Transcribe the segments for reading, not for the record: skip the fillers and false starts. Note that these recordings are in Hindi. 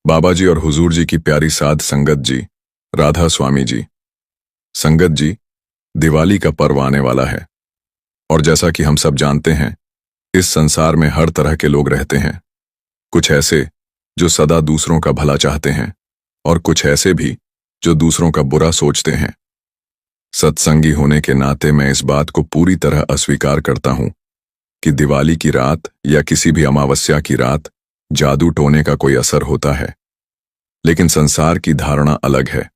बाबा जी और हुजूर जी की प्यारी साध संगत जी, राधा स्वामी जी। संगत जी, दिवाली का पर्व आने वाला है और जैसा कि हम सब जानते हैं, इस संसार में हर तरह के लोग रहते हैं। कुछ ऐसे जो सदा दूसरों का भला चाहते हैं और कुछ ऐसे भी जो दूसरों का बुरा सोचते हैं। सत्संगी होने के नाते मैं इस बात को पूरी तरह अस्वीकार करता हूं कि दिवाली की रात या किसी भी अमावस्या की रात जादू टोने का कोई असर होता है। लेकिन संसार की धारणा अलग है।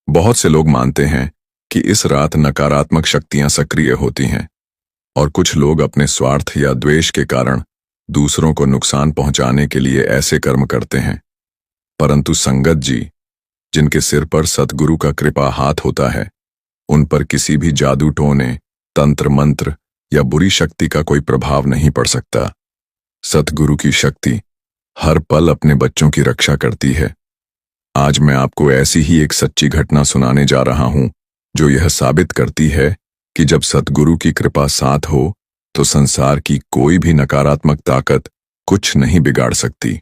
बहुत से लोग मानते हैं कि इस रात नकारात्मक शक्तियां सक्रिय होती हैं और कुछ लोग अपने स्वार्थ या द्वेष के कारण दूसरों को नुकसान पहुंचाने के लिए ऐसे कर्म करते हैं। परंतु संगत जी, जिनके सिर पर सतगुरु का कृपा हाथ होता है, उन पर किसी भी जादू टोने, तंत्र मंत्र या बुरी शक्ति का कोई प्रभाव नहीं पड़ सकता। सतगुरु की शक्ति हर पल अपने बच्चों की रक्षा करती है। आज मैं आपको ऐसी ही एक सच्ची घटना सुनाने जा रहा हूं जो यह साबित करती है कि जब सतगुरु की कृपा साथ हो तो संसार की कोई भी नकारात्मक ताकत कुछ नहीं बिगाड़ सकती।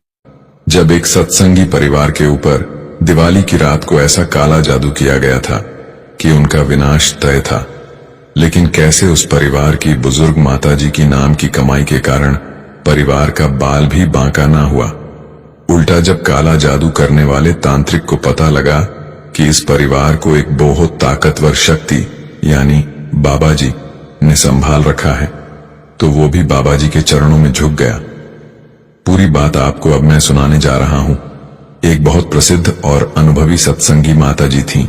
जब एक सत्संगी परिवार के ऊपर दिवाली की रात को ऐसा काला जादू किया गया था कि उनका विनाश तय था, लेकिन कैसे उस परिवार की बुजुर्ग माताजी की नाम की कमाई के कारण परिवार का बाल भी बांका ना हुआ। उल्टा जब काला जादू करने वाले तांत्रिक को पता लगा कि इस परिवार को एक बहुत ताकतवर शक्ति यानी बाबा जी ने संभाल रखा है, तो वो भी बाबा जी के चरणों में झुक गया। पूरी बात आपको अब मैं सुनाने जा रहा हूं। एक बहुत प्रसिद्ध और अनुभवी सत्संगी माता जी थीं।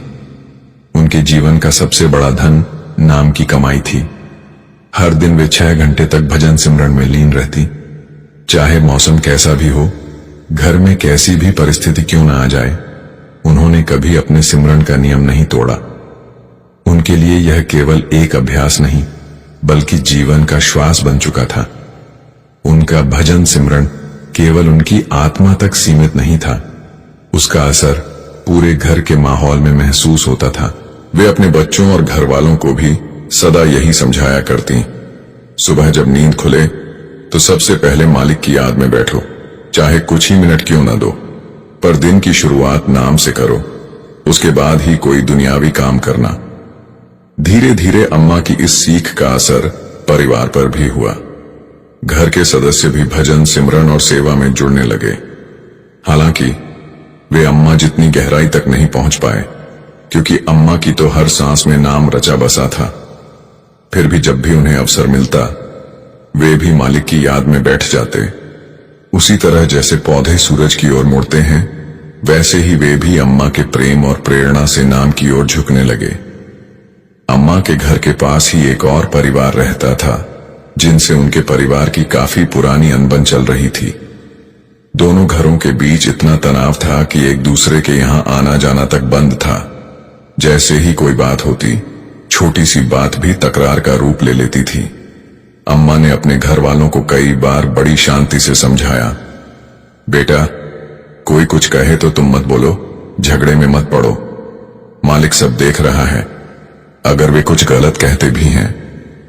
उनके जीवन का सबसे बड़ा धन नाम की कमाई थी। हर दिन वे 6 घंटे तक भजन सिमरन में लीन रहती। चाहे मौसम कैसा भी हो, घर में कैसी भी परिस्थिति क्यों ना आ जाए, उन्होंने कभी अपने सिमरन का नियम नहीं तोड़ा। उनके लिए यह केवल एक अभ्यास नहीं बल्कि जीवन का श्वास बन चुका था। उनका भजन सिमरन केवल उनकी आत्मा तक सीमित नहीं था, उसका असर पूरे घर के माहौल में महसूस होता था। वे अपने बच्चों और घर वालों को भी सदा यही समझाया करती, सुबह जब नींद खुले तो सबसे पहले मालिक की याद में बैठो, चाहे कुछ ही मिनट क्यों ना दो, पर दिन की शुरुआत नाम से करो, उसके बाद ही कोई दुनियावी काम करना। धीरे धीरे अम्मा की इस सीख का असर परिवार पर भी हुआ। घर के सदस्य भी भजन सिमरन और सेवा में जुड़ने लगे। हालांकि वे अम्मा जितनी गहराई तक नहीं पहुंच पाए, क्योंकि अम्मा की तो हर सांस में नाम रचा बसा था। फिर भी जब भी उन्हें अवसर मिलता, वे भी मालिक की याद में बैठ जाते। उसी तरह जैसे पौधे सूरज की ओर मुड़ते हैं, वैसे ही वे भी अम्मा के प्रेम और प्रेरणा से नाम की ओर झुकने लगे। अम्मा के घर के पास ही एक और परिवार रहता था, जिनसे उनके परिवार की काफी पुरानी अनबन चल रही थी। दोनों घरों के बीच इतना तनाव था कि एक दूसरे के यहां आना जाना तक बंद था। जैसे ही कोई बात होती, छोटी सी बात भी तकरार का रूप ले लेती थी। अम्मा ने अपने घर वालों को कई बार बड़ी शांति से समझाया, बेटा, कोई कुछ कहे तो तुम मत बोलो, झगड़े में मत पड़ो, मालिक सब देख रहा है। अगर वे कुछ गलत कहते भी हैं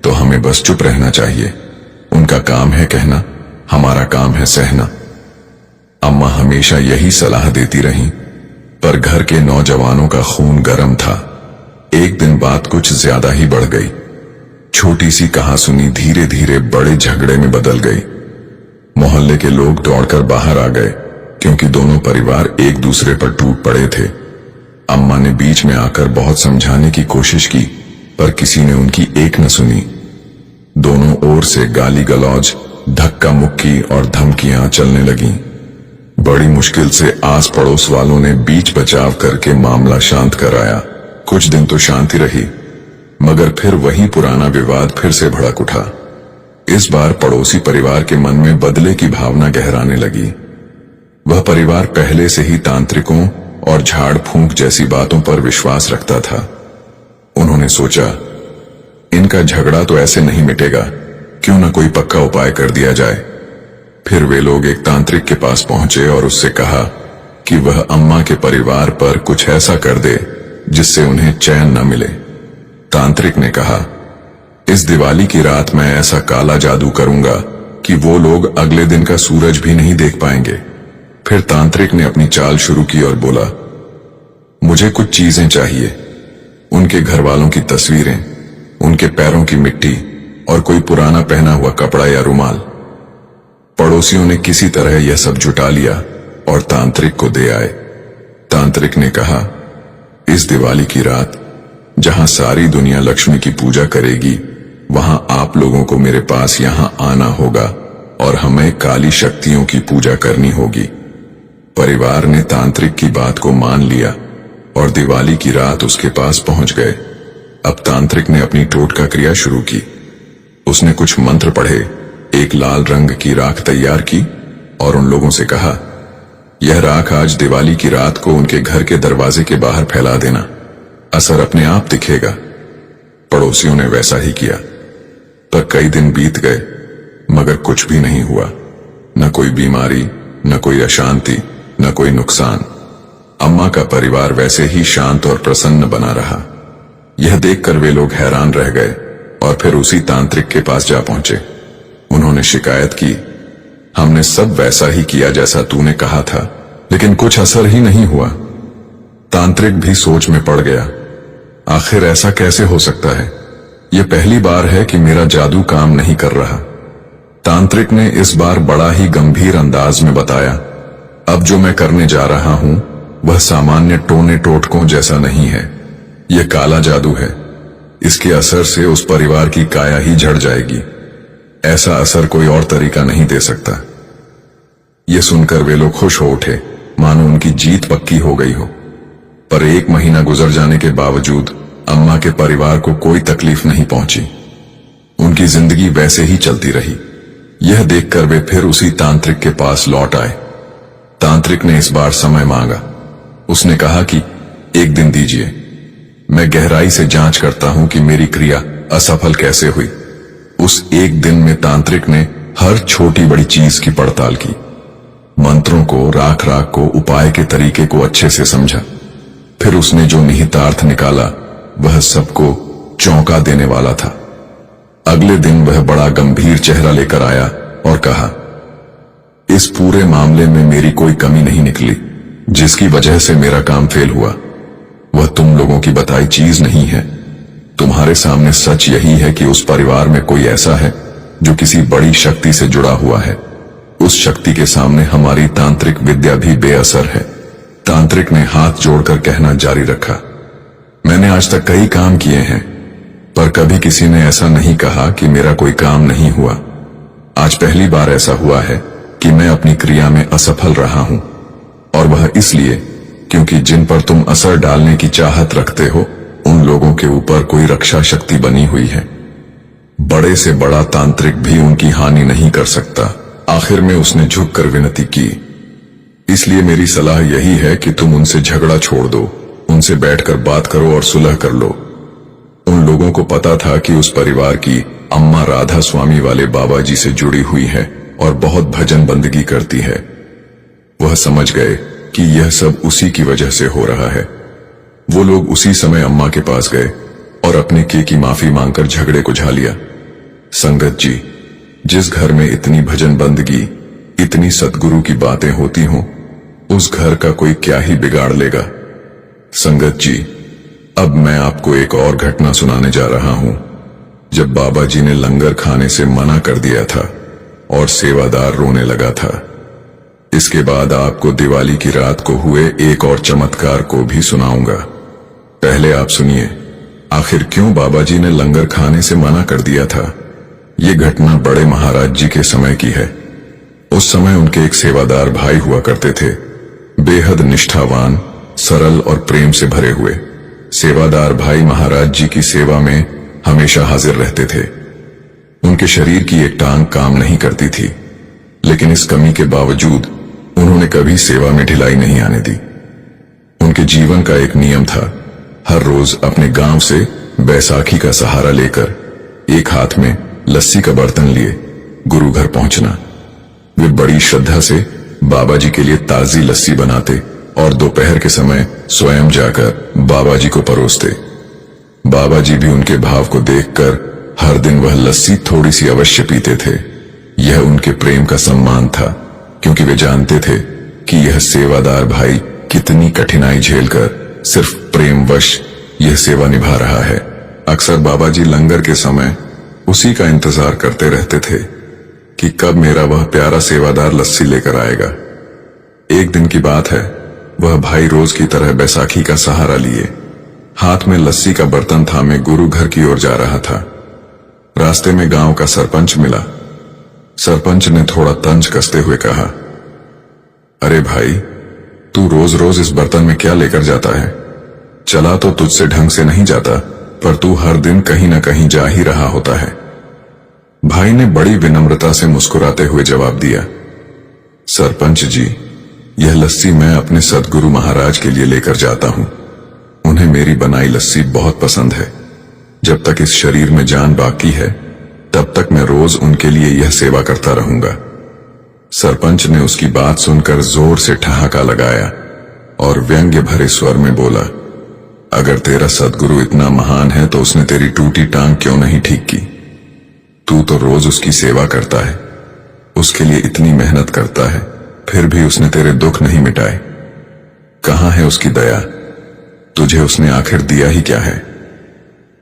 तो हमें बस चुप रहना चाहिए। उनका काम है कहना, हमारा काम है सहना। अम्मा हमेशा यही सलाह देती रहीं, पर घर के नौजवानों का खून गर्म था। एक दिन बात कुछ ज्यादा ही बढ़ गई। छोटी सी कहासुनी धीरे धीरे बड़े झगड़े में बदल गई। मोहल्ले के लोग दौड़कर बाहर आ गए, क्योंकि दोनों परिवार एक दूसरे पर टूट पड़े थे। अम्मा ने बीच में आकर बहुत समझाने की कोशिश की, पर किसी ने उनकी एक न सुनी। दोनों ओर से गाली गलौज, धक्का मुक्की और धमकियां चलने लगीं। बड़ी मुश्किल से आस पड़ोस वालों ने बीच बचाव करके मामला शांत कराया। कुछ दिन तो शांति रही, मगर फिर वही पुराना विवाद फिर से भड़क उठा। इस बार पड़ोसी परिवार के मन में बदले की भावना गहराने लगी। वह परिवार पहले से ही तांत्रिकों और झाड़ फूंक जैसी बातों पर विश्वास रखता था। उन्होंने सोचा, इनका झगड़ा तो ऐसे नहीं मिटेगा, क्यों न कोई पक्का उपाय कर दिया जाए। फिर वे लोग एक तांत्रिक के पास पहुंचे और उससे कहा कि वह अम्मा के परिवार पर कुछ ऐसा कर दे जिससे उन्हें चैन न मिले। तांत्रिक ने कहा, इस दिवाली की रात मैं ऐसा काला जादू करूंगा कि वो लोग अगले दिन का सूरज भी नहीं देख पाएंगे। फिर तांत्रिक ने अपनी चाल शुरू की और बोला, मुझे कुछ चीजें चाहिए। उनके घर वालों की तस्वीरें, उनके पैरों की मिट्टी और कोई पुराना पहना हुआ कपड़ा या रुमाल। पड़ोसियों ने किसी तरह यह सब जुटा लिया और तांत्रिक को दे आए। तांत्रिक ने कहा, इस दिवाली की रात जहां सारी दुनिया लक्ष्मी की पूजा करेगी, वहां आप लोगों को मेरे पास यहां आना होगा और हमें काली शक्तियों की पूजा करनी होगी। परिवार ने तांत्रिक की बात को मान लिया और दिवाली की रात उसके पास पहुंच गए। अब तांत्रिक ने अपनी टोटका क्रिया शुरू की। उसने कुछ मंत्र पढ़े, एक लाल रंग की राख तैयार की और उन लोगों से कहा, यह राख आज दिवाली की रात को उनके घर के दरवाजे के बाहर फैला देना, असर अपने आप दिखेगा। पड़ोसियों ने वैसा ही किया, पर कई दिन बीत गए मगर कुछ भी नहीं हुआ। न कोई बीमारी, न कोई अशांति, न कोई नुकसान। अम्मा का परिवार वैसे ही शांत और प्रसन्न बना रहा। यह देखकर वे लोग हैरान रह गए और फिर उसी तांत्रिक के पास जा पहुंचे। उन्होंने शिकायत की, हमने सब वैसा ही किया जैसा तूने कहा था, लेकिन कुछ असर ही नहीं हुआ। तांत्रिक भी सोच में पड़ गया, आखिर ऐसा कैसे हो सकता है? यह पहली बार है कि मेरा जादू काम नहीं कर रहा। तांत्रिक ने इस बार बड़ा ही गंभीर अंदाज में बताया, अब जो मैं करने जा रहा हूं वह सामान्य टोने टोटकों जैसा नहीं है। यह काला जादू है। इसके असर से उस परिवार की काया ही झड़ जाएगी। ऐसा असर कोई और तरीका नहीं दे सकता। यह सुनकर वे लोग खुश हो उठे, मानो उनकी जीत पक्की हो गई हो। पर 1 महीना गुजर जाने के बावजूद अम्मा के परिवार को कोई तकलीफ नहीं पहुंची। उनकी जिंदगी वैसे ही चलती रही। यह देखकर वे फिर उसी तांत्रिक के पास लौट आए। तांत्रिक ने इस बार समय मांगा। उसने कहा कि 1 दिन दीजिए, मैं गहराई से जांच करता हूं कि मेरी क्रिया असफल कैसे हुई। उस 1 दिन में तांत्रिक ने हर छोटी बड़ी चीज की पड़ताल की, मंत्रों को, राख राख को, उपाय के तरीके को अच्छे से समझा। फिर उसने जो निहितार्थ निकाला वह सबको चौंका देने वाला था। अगले दिन वह बड़ा गंभीर चेहरा लेकर आया और कहा, इस पूरे मामले में मेरी कोई कमी नहीं निकली जिसकी वजह से मेरा काम फेल हुआ। वह तुम लोगों की बताई चीज नहीं है। तुम्हारे सामने सच यही है कि उस परिवार में कोई ऐसा है जो किसी बड़ी शक्ति से जुड़ा हुआ है। उस शक्ति के सामने हमारी तांत्रिक विद्या भी बेअसर है। तांत्रिक ने हाथ जोड़कर कहना जारी रखा, मैंने आज तक कई काम किए हैं, पर कभी किसी ने ऐसा नहीं कहा कि मेरा कोई काम नहीं हुआ। आज पहली बार ऐसा हुआ है कि मैं अपनी क्रिया में असफल रहा हूं, और वह इसलिए क्योंकि जिन पर तुम असर डालने की चाहत रखते हो उन लोगों के ऊपर कोई रक्षा शक्ति बनी हुई है। बड़े से बड़ा तांत्रिक भी उनकी हानि नहीं कर सकता। आखिर में उसने झुककर विनती की, इसलिए मेरी सलाह यही है कि तुम उनसे झगड़ा छोड़ दो, उनसे बैठकर बात करो और सुलह कर लो। उन लोगों को पता था कि उस परिवार की अम्मा राधा स्वामी वाले बाबा जी से जुड़ी हुई है और बहुत भजन बंदगी करती है। वह समझ गए कि यह सब उसी की वजह से हो रहा है। वो लोग उसी समय अम्मा के पास गए और अपने किए की माफी मांगकर झगड़े को झा लिया। संगत जी, जिस घर में इतनी भजन बंदगी, इतनी सतगुरु की बातें होती हों, उस घर का कोई क्या ही बिगाड़ लेगा। संगत जी, अब मैं आपको एक और घटना सुनाने जा रहा हूं। जब बाबा जी ने लंगर खाने से मना कर दिया था और सेवादार रोने लगा था। इसके बाद आपको दिवाली की रात को हुए एक और चमत्कार को भी सुनाऊंगा। पहले आप सुनिए, आखिर क्यों बाबा जी ने लंगर खाने से मना कर दिया था। ये घटना बड़े महाराज जी के समय की है। उस समय उनके एक सेवादार भाई हुआ करते थे, बेहद निष्ठावान, सरल और प्रेम से भरे हुए। सेवादार भाई महाराज जी की सेवा में हमेशा हाजिर रहते थे। उनके शरीर की एक टांग काम नहीं करती थी, लेकिन इस कमी के बावजूद उन्होंने कभी सेवा में ढिलाई नहीं आने दी। उनके जीवन का एक नियम था, हर रोज अपने गांव से बैसाखी का सहारा लेकर एक हाथ में लस्सी का बर्तन लिए गुरु घर पहुंचना। वे बड़ी श्रद्धा से बाबा जी के लिए ताजी लस्सी बनाते और दोपहर के समय स्वयं जाकर बाबा जी को परोसते। बाबा जी भी उनके भाव को देखकर हर दिन वह लस्सी थोड़ी सी अवश्य पीते थे। यह उनके प्रेम का सम्मान था, क्योंकि वे जानते थे कि यह सेवादार भाई कितनी कठिनाई झेलकर सिर्फ प्रेमवश यह सेवा निभा रहा है। अक्सर बाबा जी लंगर के समय उसी का इंतजार करते रहते थे कि कब मेरा वह प्यारा सेवादार लस्सी लेकर आएगा। एक दिन की बात है, वह भाई रोज की तरह बैसाखी का सहारा लिए हाथ में लस्सी का बर्तन थामे गुरु घर की ओर जा रहा था। रास्ते में गांव का सरपंच मिला। सरपंच ने थोड़ा तंज कसते हुए कहा, अरे भाई, तू रोज रोज इस बर्तन में क्या लेकर जाता है? चला तो तुझसे ढंग से नहीं जाता, पर तू हर दिन कहीं ना कहीं जा ही रहा होता है। भाई ने बड़ी विनम्रता से मुस्कुराते हुए जवाब दिया, सरपंच जी, यह लस्सी मैं अपने सद्गुरु महाराज के लिए लेकर जाता हूं। उन्हें मेरी बनाई लस्सी बहुत पसंद है। जब तक इस शरीर में जान बाकी है, तब तक मैं रोज उनके लिए यह सेवा करता रहूंगा। सरपंच ने उसकी बात सुनकर जोर से ठहाका लगाया और व्यंग्य भरे स्वर में बोला, अगर तेरा सद्गुरु इतना महान है तो उसने तेरी टूटी टांग क्यों नहीं ठीक की? तू तो रोज उसकी सेवा करता है, उसके लिए इतनी मेहनत करता है, फिर भी उसने तेरे दुख नहीं मिटाए। कहां है उसकी दया? तुझे उसने आखिर दिया ही क्या है?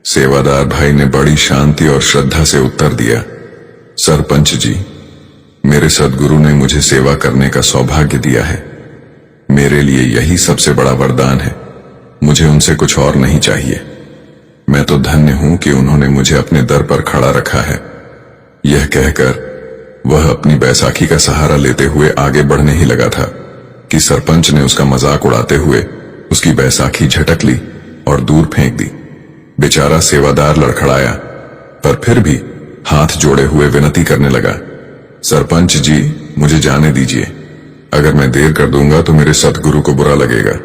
सेवादार भाई ने बड़ी शांति और श्रद्धा से उत्तर दिया, सरपंच जी, मेरे सद्गुरु ने मुझे सेवा करने का सौभाग्य दिया है। मेरे लिए यही सबसे बड़ा वरदान है। मुझे उनसे कुछ और नहीं चाहिए। मैं तो धन्य हूं कि उन्होंने मुझे अपने दर पर खड़ा रखा है। यह कहकर वह अपनी बैसाखी का सहारा लेते हुए आगे बढ़ने ही लगा था कि सरपंच ने उसका मजाक उड़ाते हुए उसकी बैसाखी झटक ली और दूर फेंक दी। बेचारा सेवादार लड़खड़ाया, पर फिर भी हाथ जोड़े हुए विनती करने लगा, सरपंच जी, मुझे जाने दीजिए। अगर मैं देर कर दूंगा तो मेरे सद्गुरु को बुरा लगेगा।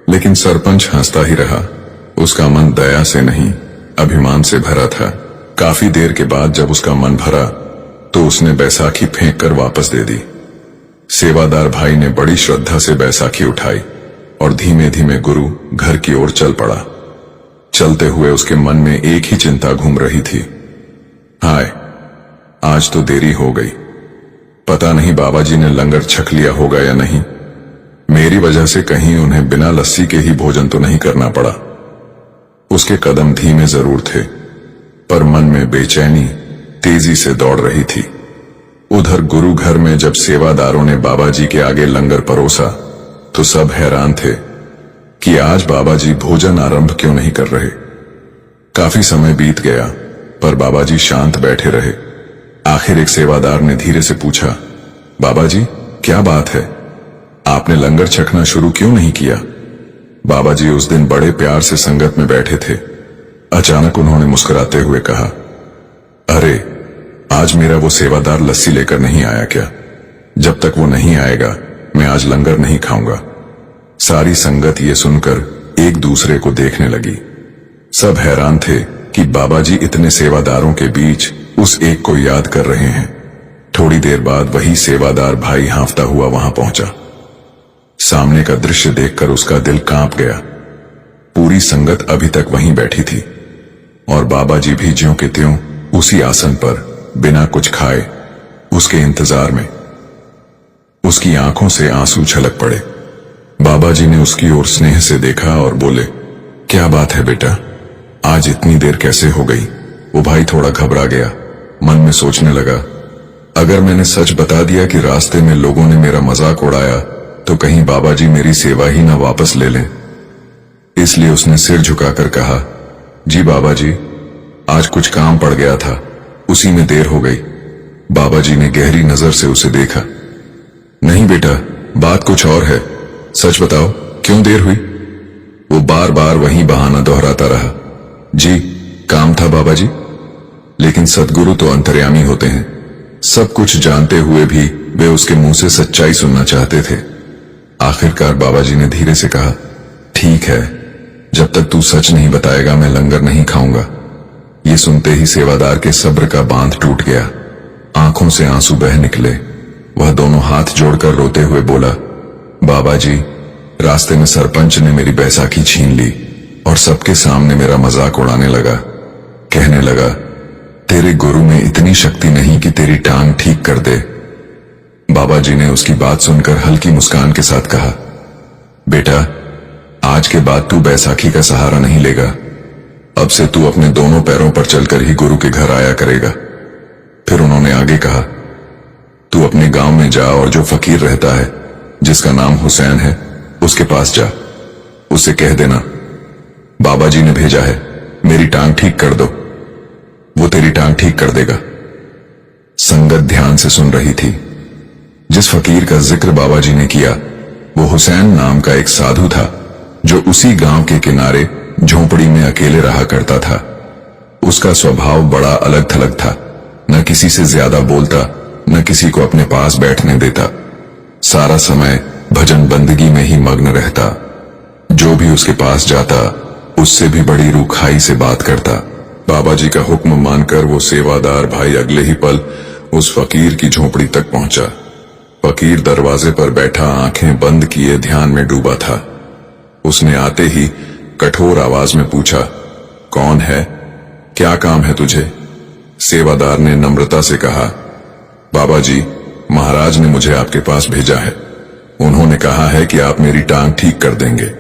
लेकिन सरपंच हंसता ही रहा। उसका मन दया से नहीं, अभिमान से भरा था। काफी देर के बाद जब उसका मन भरा तो उसने बैसाखी फेंक कर वापस दे दी। सेवादार भाई ने बड़ी श्रद्धा से बैसाखी उठाई और धीमे धीमे गुरु घर की ओर चल पड़ा। चलते हुए उसके मन में एक ही चिंता घूम रही थी, हाय, आज तो देरी हो गई। पता नहीं बाबा जी ने लंगर छक लिया होगा या नहीं। मेरी वजह से कहीं उन्हें बिना लस्सी के ही भोजन तो नहीं करना पड़ा। उसके कदम धीमे जरूर थे, पर मन में बेचैनी तेजी से दौड़ रही थी। उधर गुरु घर में जब सेवादारों ने बाबा जी के आगे लंगर परोसा तो सब हैरान थे कि आज बाबा जी भोजन आरंभ क्यों नहीं कर रहे। काफी समय बीत गया, पर बाबा जी शांत बैठे रहे। आखिर एक सेवादार ने धीरे से पूछा, बाबा जी, क्या बात है? आपने लंगर छकना शुरू क्यों नहीं किया? बाबा जी उस दिन बड़े प्यार से संगत में बैठे थे। अचानक उन्होंने मुस्कुराते हुए कहा, अरे, आज मेरा वो सेवादार लस्सी लेकर नहीं आया क्या? जब तक वो नहीं आएगा मैं आज लंगर नहीं खाऊंगा। सारी संगत ये सुनकर एक दूसरे को देखने लगी। सब हैरान थे कि बाबा जी इतने सेवादारों के बीच उस एक को याद कर रहे हैं। थोड़ी देर बाद वही सेवादार भाई हांफता हुआ वहां पहुंचा। सामने का दृश्य देखकर उसका दिल कांप गया। पूरी संगत अभी तक वहीं बैठी थी और बाबा जी भी ज्यों के त्यों उसी आसन पर बिना कुछ खाए उसके इंतजार में। उसकी आंखों से आंसू छलक पड़े। बाबा जी ने उसकी ओर स्नेह से देखा और बोले, क्या बात है बेटा, आज इतनी देर कैसे हो गई? वो भाई थोड़ा घबरा गया। मन में सोचने लगा, अगर मैंने सच बता दिया कि रास्ते में लोगों ने मेरा मजाक उड़ाया तो कहीं बाबा जी मेरी सेवा ही ना वापस ले लें। इसलिए उसने सिर झुकाकर कहा, जी बाबा जी, आज कुछ काम पड़ गया था, उसी में देर हो गई। बाबा जी ने गहरी नजर से उसे देखा। नहीं बेटा, बात कुछ और है, सच बताओ, क्यों देर हुई? वो बार बार वही बहाना दोहराता रहा। जी, काम था बाबा जी। लेकिन सद्गुरु तो अंतर्यामी होते हैं। सब कुछ जानते हुए भी वे उसके मुंह से सच्चाई सुनना चाहते थे। आखिरकार बाबा जी ने धीरे से कहा, ठीक है, जब तक तू सच नहीं बताएगा मैं लंगर नहीं खाऊंगा। ये सुनते ही सेवादार के सब्र का बांध टूट गया। आंखों से आंसू बह निकले। वह दोनों हाथ जोड़कर रोते हुए बोला, बाबा जी, रास्ते में सरपंच ने मेरी बैसाखी छीन ली और सबके सामने मेरा मजाक उड़ाने लगा। कहने लगा, तेरे गुरु में इतनी शक्ति नहीं कि तेरी टांग ठीक कर दे। बाबा जी ने उसकी बात सुनकर हल्की मुस्कान के साथ कहा, बेटा, आज के बाद तू बैसाखी का सहारा नहीं लेगा। अब से तू अपने दोनों पैरों पर चलकर ही गुरु के घर आया करेगा। फिर उन्होंने आगे कहा, तू अपने गांव में जा और जो फकीर रहता है, जिसका नाम हुसैन है, उसके पास जा। उसे कह देना, बाबा जी ने भेजा है, मेरी टांग ठीक कर दो। वो तेरी टांग ठीक कर देगा। संगत ध्यान से सुन रही थी। जिस फकीर का जिक्र बाबा जी ने किया, वो हुसैन नाम का एक साधु था, जो उसी गांव के किनारे झोपड़ी में अकेले रहा करता था। उसका स्वभाव बड़ा अलग थलग था। न किसी से ज्यादा बोलता, न किसी को अपने पास बैठने देता। सारा समय भजन बंदगी में ही मग्न रहता। जो भी उसके पास जाता, उससे भी बड़ी रूखाई से बात करता। बाबा जी का हुक्म मानकर वो सेवादार भाई अगले ही पल उस फकीर की झोपड़ी तक पहुंचा। फकीर दरवाजे पर बैठा आंखें बंद किए ध्यान में डूबा था। उसने आते ही कठोर आवाज में पूछा, कौन है? क्या काम है तुझे? सेवादार ने नम्रता से कहा, बाबा जी, महाराज ने मुझे आपके पास भेजा है। उन्होंने कहा है कि आप मेरी टांग ठीक कर देंगे।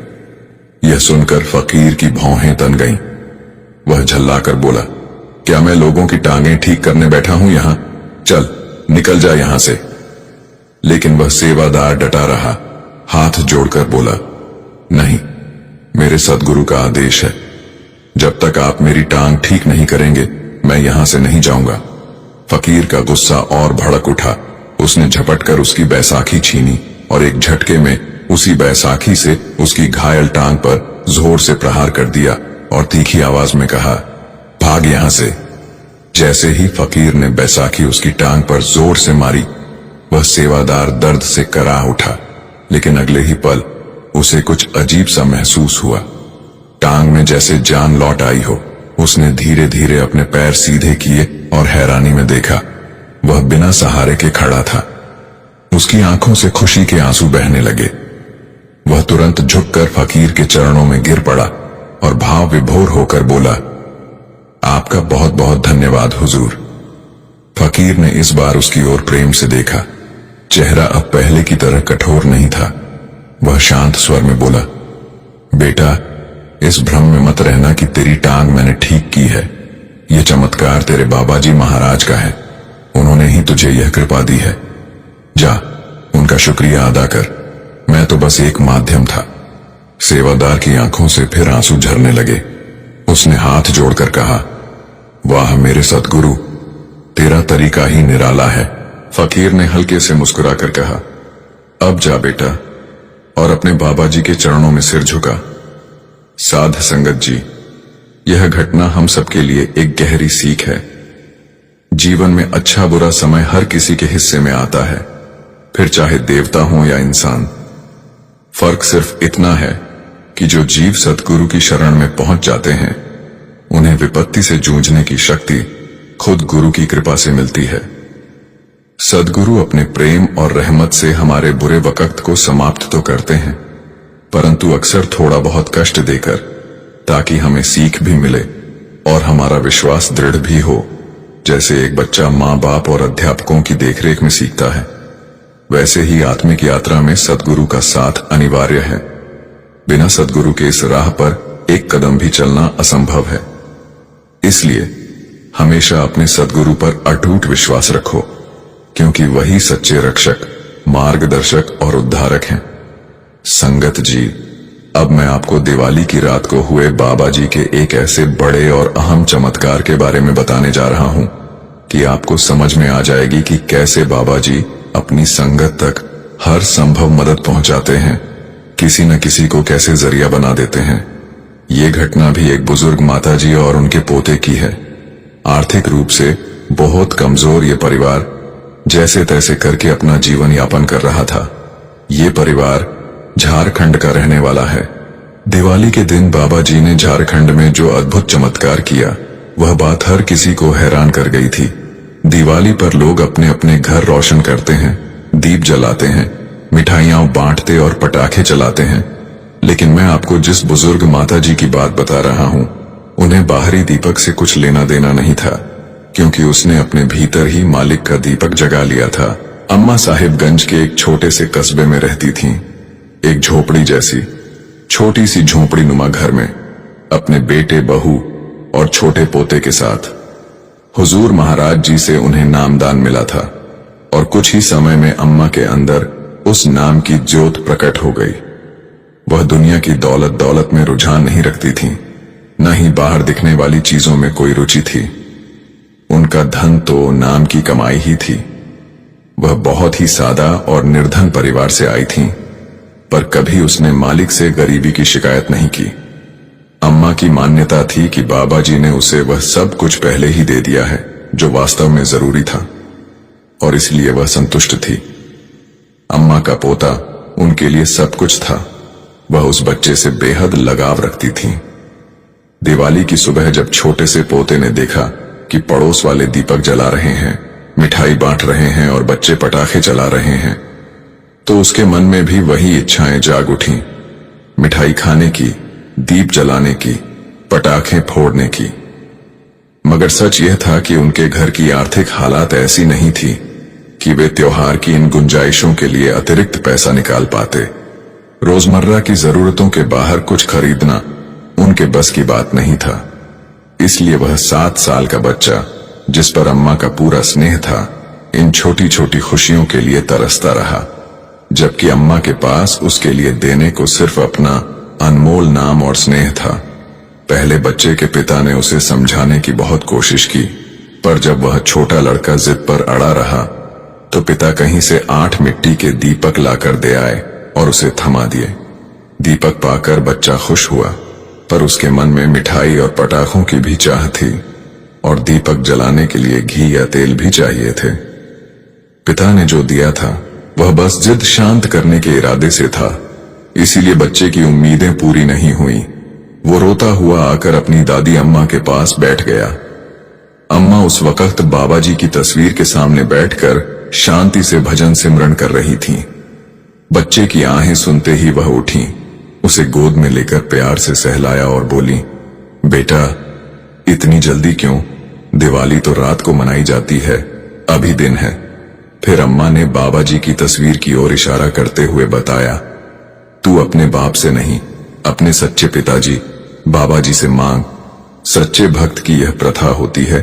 यह सुनकर फकीर की भौहें तन गईं। वह झल्लाकर बोला, क्या मैं लोगों की टांगें ठीक करने बैठा हूं यहां? चल, निकल जा यहां से। लेकिन वह सेवादार डटा रहा, हाथ जोड़कर बोला, नहीं, मेरे सद्गुरु का आदेश है। जब तक आप मेरी टांग ठीक नहीं करेंगे, मैं यहां से नहीं जाऊंगा। फकीर का गुस्सा और भड़क उठा। उसने झपटकर उसकी बैसाखी छीनी और एक झटके में उसी बैसाखी से उसकी घायल टांग पर जोर से प्रहार कर दिया और तीखी आवाज में कहा, भाग यहां से। जैसे ही फकीर ने बैसाखी उसकी टांग पर जोर से मारी, वह सेवादार दर्द से कराह उठा। लेकिन अगले ही पल उसे कुछ अजीब सा महसूस हुआ। टांग में जैसे जान लौट आई हो। उसने धीरे धीरे अपने पैर सीधे किए और हैरानी में देखा, वह बिना सहारे के खड़ा था। उसकी आंखों से खुशी के आंसू बहने लगे। वह तुरंत झुककर फकीर के चरणों में गिर पड़ा और भाव विभोर होकर बोला, आपका बहुत बहुत धन्यवाद हुजूर। फकीर ने इस बार उसकी ओर प्रेम से देखा। चेहरा अब पहले की तरह कठोर नहीं था। वह शांत स्वर में बोला, बेटा, इस भ्रम में मत रहना कि तेरी टांग मैंने ठीक की है। यह चमत्कार तेरे बाबा जी महाराज का है। उन्होंने ही तुझे यह कृपा दी है। जा, उनका शुक्रिया अदा कर। मैं तो बस एक माध्यम था। सेवादार की आंखों से फिर आंसू झरने लगे। उसने हाथ जोड़कर कहा, वाह मेरे सद्गुरु, तेरा तरीका ही निराला है। फकीर ने हल्के से मुस्कुराकर कहा, अब जा बेटा, और अपने बाबा जी के चरणों में सिर झुका। साध संगत जी, यह घटना हम सबके लिए एक गहरी सीख है। जीवन में अच्छा बुरा समय हर किसी के हिस्से में आता है, फिर चाहे देवता हो या इंसान। फर्क सिर्फ इतना है कि जो जीव सद्गुरु की शरण में पहुंच जाते हैं, उन्हें विपत्ति से जूझने की शक्ति खुद गुरु की कृपा से मिलती है। सद्गुरु अपने प्रेम और रहमत से हमारे बुरे वक्त को समाप्त तो करते हैं, परंतु अक्सर थोड़ा बहुत कष्ट देकर, ताकि हमें सीख भी मिले और हमारा विश्वास दृढ़ भी हो। जैसे एक बच्चा माँ बाप और अध्यापकों की देखरेख में सीखता है, वैसे ही आत्मिक यात्रा में सद्गुरु का साथ अनिवार्य है। बिना सद्गुरु के इस राह पर एक कदम भी चलना असंभव है। इसलिए हमेशा अपने सद्गुरु पर अटूट विश्वास रखो, क्योंकि वही सच्चे रक्षक, मार्गदर्शक और उद्धारक हैं। संगत जी, अब मैं आपको दिवाली की रात को हुए बाबा जी के एक ऐसे बड़े और अहम चमत्कार के बारे में बताने जा रहा हूं कि आपको समझ में आ जाएगी कि कैसे बाबा जी अपनी संगत तक हर संभव मदद पहुंचाते हैं, किसी न किसी को कैसे जरिया बना देते हैं। ये घटना भी एक बुजुर्ग माताजी और उनके पोते की है। आर्थिक रूप से बहुत कमजोर ये परिवार जैसे तैसे करके अपना जीवन यापन कर रहा था। ये परिवार झारखंड का रहने वाला है। दिवाली के दिन बाबा जी ने झारखंड में जो अद्भुत चमत्कार किया, वह बात हर किसी को हैरान कर गई थी। दिवाली पर लोग अपने अपने घर रोशन करते हैं, दीप जलाते हैं, मिठाइयां बांटते और पटाखे चलाते हैं। लेकिन मैं आपको जिस बुजुर्ग माता जी की बात बता रहा हूं, उन्हें बाहरी दीपक से कुछ लेना देना नहीं था, क्योंकि उसने अपने भीतर ही मालिक का दीपक जगा लिया था अम्मा साहिबगंज के एक छोटे से कस्बे में रहती थीं, एक झोपड़ी जैसी छोटी सी झोपड़ी नुमा घर में, अपने बेटे, बहू और छोटे पोते के साथ। हुजूर महाराज जी से उन्हें नामदान मिला था और कुछ ही समय में अम्मा के अंदर उस नाम की ज्योत प्रकट हो गई। वह दुनिया की दौलत में रुझान नहीं रखती थीं, न ही बाहर दिखने वाली चीजों में कोई रुचि थी। उनका धन तो नाम की कमाई ही थी। वह बहुत ही सादा और निर्धन परिवार से आई थीं, पर कभी उसने मालिक से गरीबी की शिकायत नहीं की। अम्मा की मान्यता थी कि बाबा जी ने उसे वह सब कुछ पहले ही दे दिया है जो वास्तव में जरूरी था, और इसलिए वह संतुष्ट थी। अम्मा का पोता उनके लिए सब कुछ था। वह उस बच्चे से बेहद लगाव रखती थीं। दिवाली की सुबह जब छोटे से पोते ने देखा कि पड़ोस वाले दीपक जला रहे हैं, मिठाई बांट रहे हैं और बच्चे पटाखे जला रहे हैं, तो उसके मन में भी वही इच्छाएं जाग उठीं, मिठाई खाने की, दीप जलाने की, पटाखे फोड़ने की। मगर सच यह था कि उनके घर की आर्थिक हालात ऐसी नहीं थी कि वे त्योहार की इन गुंजाइशों के लिए अतिरिक्त पैसा निकाल पाते। रोजमर्रा की जरूरतों के बाहर कुछ खरीदना उनके बस की बात नहीं था। इसलिए वह 7 साल का बच्चा, जिस पर अम्मा का पूरा स्नेह था, इन छोटी छोटी खुशियों के लिए तरसता रहा, जबकि अम्मा के पास उसके लिए देने को सिर्फ अपना अनमोल नाम और स्नेह था। पहले बच्चे के पिता ने उसे समझाने की बहुत कोशिश की, पर जब वह छोटा लड़का जिद पर अड़ा रहा तो पिता कहीं से 8 मिट्टी के दीपक लाकर दे आए और उसे थमा दिए। दीपक पाकर बच्चा खुश हुआ, पर उसके मन में मिठाई और पटाखों की भी चाह थी, और दीपक जलाने के लिए घी या तेल भी चाहिए थे। पिता ने जो दिया था वह बस जिद शांत करने के इरादे से था, इसीलिए बच्चे की उम्मीदें पूरी नहीं हुई। वो रोता हुआ आकर अपनी दादी अम्मा के पास बैठ गया। अम्मा उस वक्त बाबा जी की तस्वीर के सामने बैठकर शांति से भजन सिमरन कर रही थीं। बच्चे की आहें सुनते ही वह उठी, उसे गोद में लेकर प्यार से सहलाया और बोली, बेटा इतनी जल्दी क्यों? दिवाली तो रात को मनाई जाती है, अभी दिन है। फिर अम्मा ने बाबा जी की तस्वीर की ओर इशारा करते हुए बताया, तू अपने बाप से नहीं, अपने सच्चे पिताजी बाबा जी से मांग। सच्चे भक्त की यह प्रथा होती है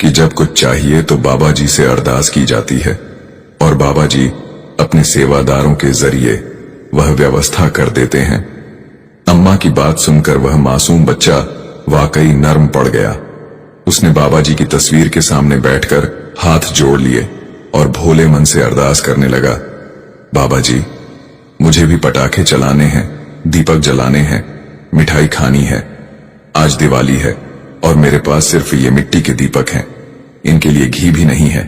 कि जब कुछ चाहिए तो बाबा जी से अरदास की जाती है, और बाबा जी अपने सेवादारों के जरिए वह व्यवस्था कर देते हैं। अम्मा की बात सुनकर वह मासूम बच्चा वाकई नर्म पड़ गया। उसने बाबा जी की तस्वीर के सामने बैठकर हाथ जोड़ लिए और भोले मन से अरदास करने लगा, बाबा जी मुझे भी पटाखे चलाने हैं, दीपक जलाने हैं, मिठाई खानी है। आज दिवाली है और मेरे पास सिर्फ ये मिट्टी के दीपक हैं, इनके लिए घी भी नहीं है।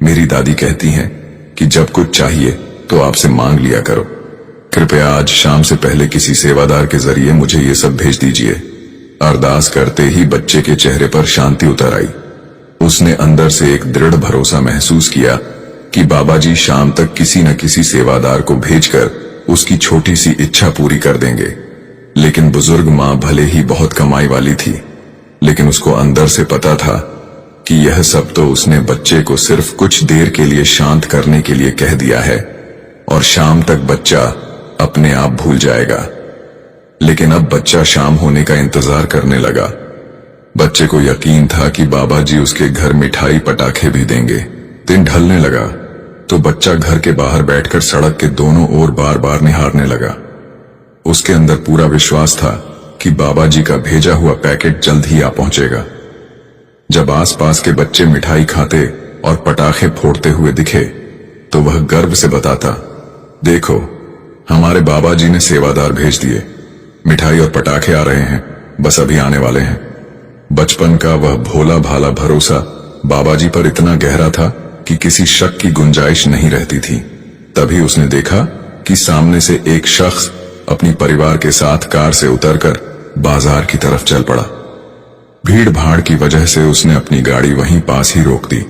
मेरी दादी कहती हैं कि जब कुछ चाहिए तो आपसे मांग लिया करो। कृपया आज शाम से पहले किसी सेवादार के जरिए मुझे ये सब भेज दीजिए। अरदास करते ही बच्चे के चेहरे पर शांति उतर आई। उसने अंदर से एक दृढ़ भरोसा महसूस किया कि बाबा जी शाम तक किसी न किसी सेवादार को भेजकर उसकी छोटी सी इच्छा पूरी कर देंगे। लेकिन बुजुर्ग माँ भले ही बहुत कमाई वाली थी, लेकिन उसको अंदर से पता था कि यह सब तो उसने बच्चे को सिर्फ कुछ देर के लिए शांत करने के लिए कह दिया है, और शाम तक बच्चा अपने आप भूल जाएगा। लेकिन अब बच्चा शाम होने का इंतजार करने लगा। बच्चे को यकीन था कि बाबा जी उसके घर मिठाई पटाखे भी देंगे। दिन ढलने लगा तो बच्चा घर के बाहर बैठकर सड़क के दोनों ओर बार बार निहारने लगा। उसके अंदर पूरा विश्वास था कि बाबा जी का भेजा हुआ पैकेट जल्द ही आ पहुंचेगा। जब आसपास के बच्चे मिठाई खाते और पटाखे फोड़ते हुए दिखे तो वह गर्व से बताता, देखो हमारे बाबा जी ने सेवादार भेज दिए, मिठाई और पटाखे आ रहे हैं, बस अभी आने वाले हैं। बचपन का वह भोला भाला भरोसा बाबा जी पर इतना गहरा था कि किसी शक की गुंजाइश नहीं रहती थी। तभी उसने देखा कि सामने से एक शख्स अपनी परिवार के साथ कार से उतरकर बाजार की तरफ चल पड़ा। भीड़ भाड़ की वजह से उसने अपनी गाड़ी वहीं पास ही रोक दी।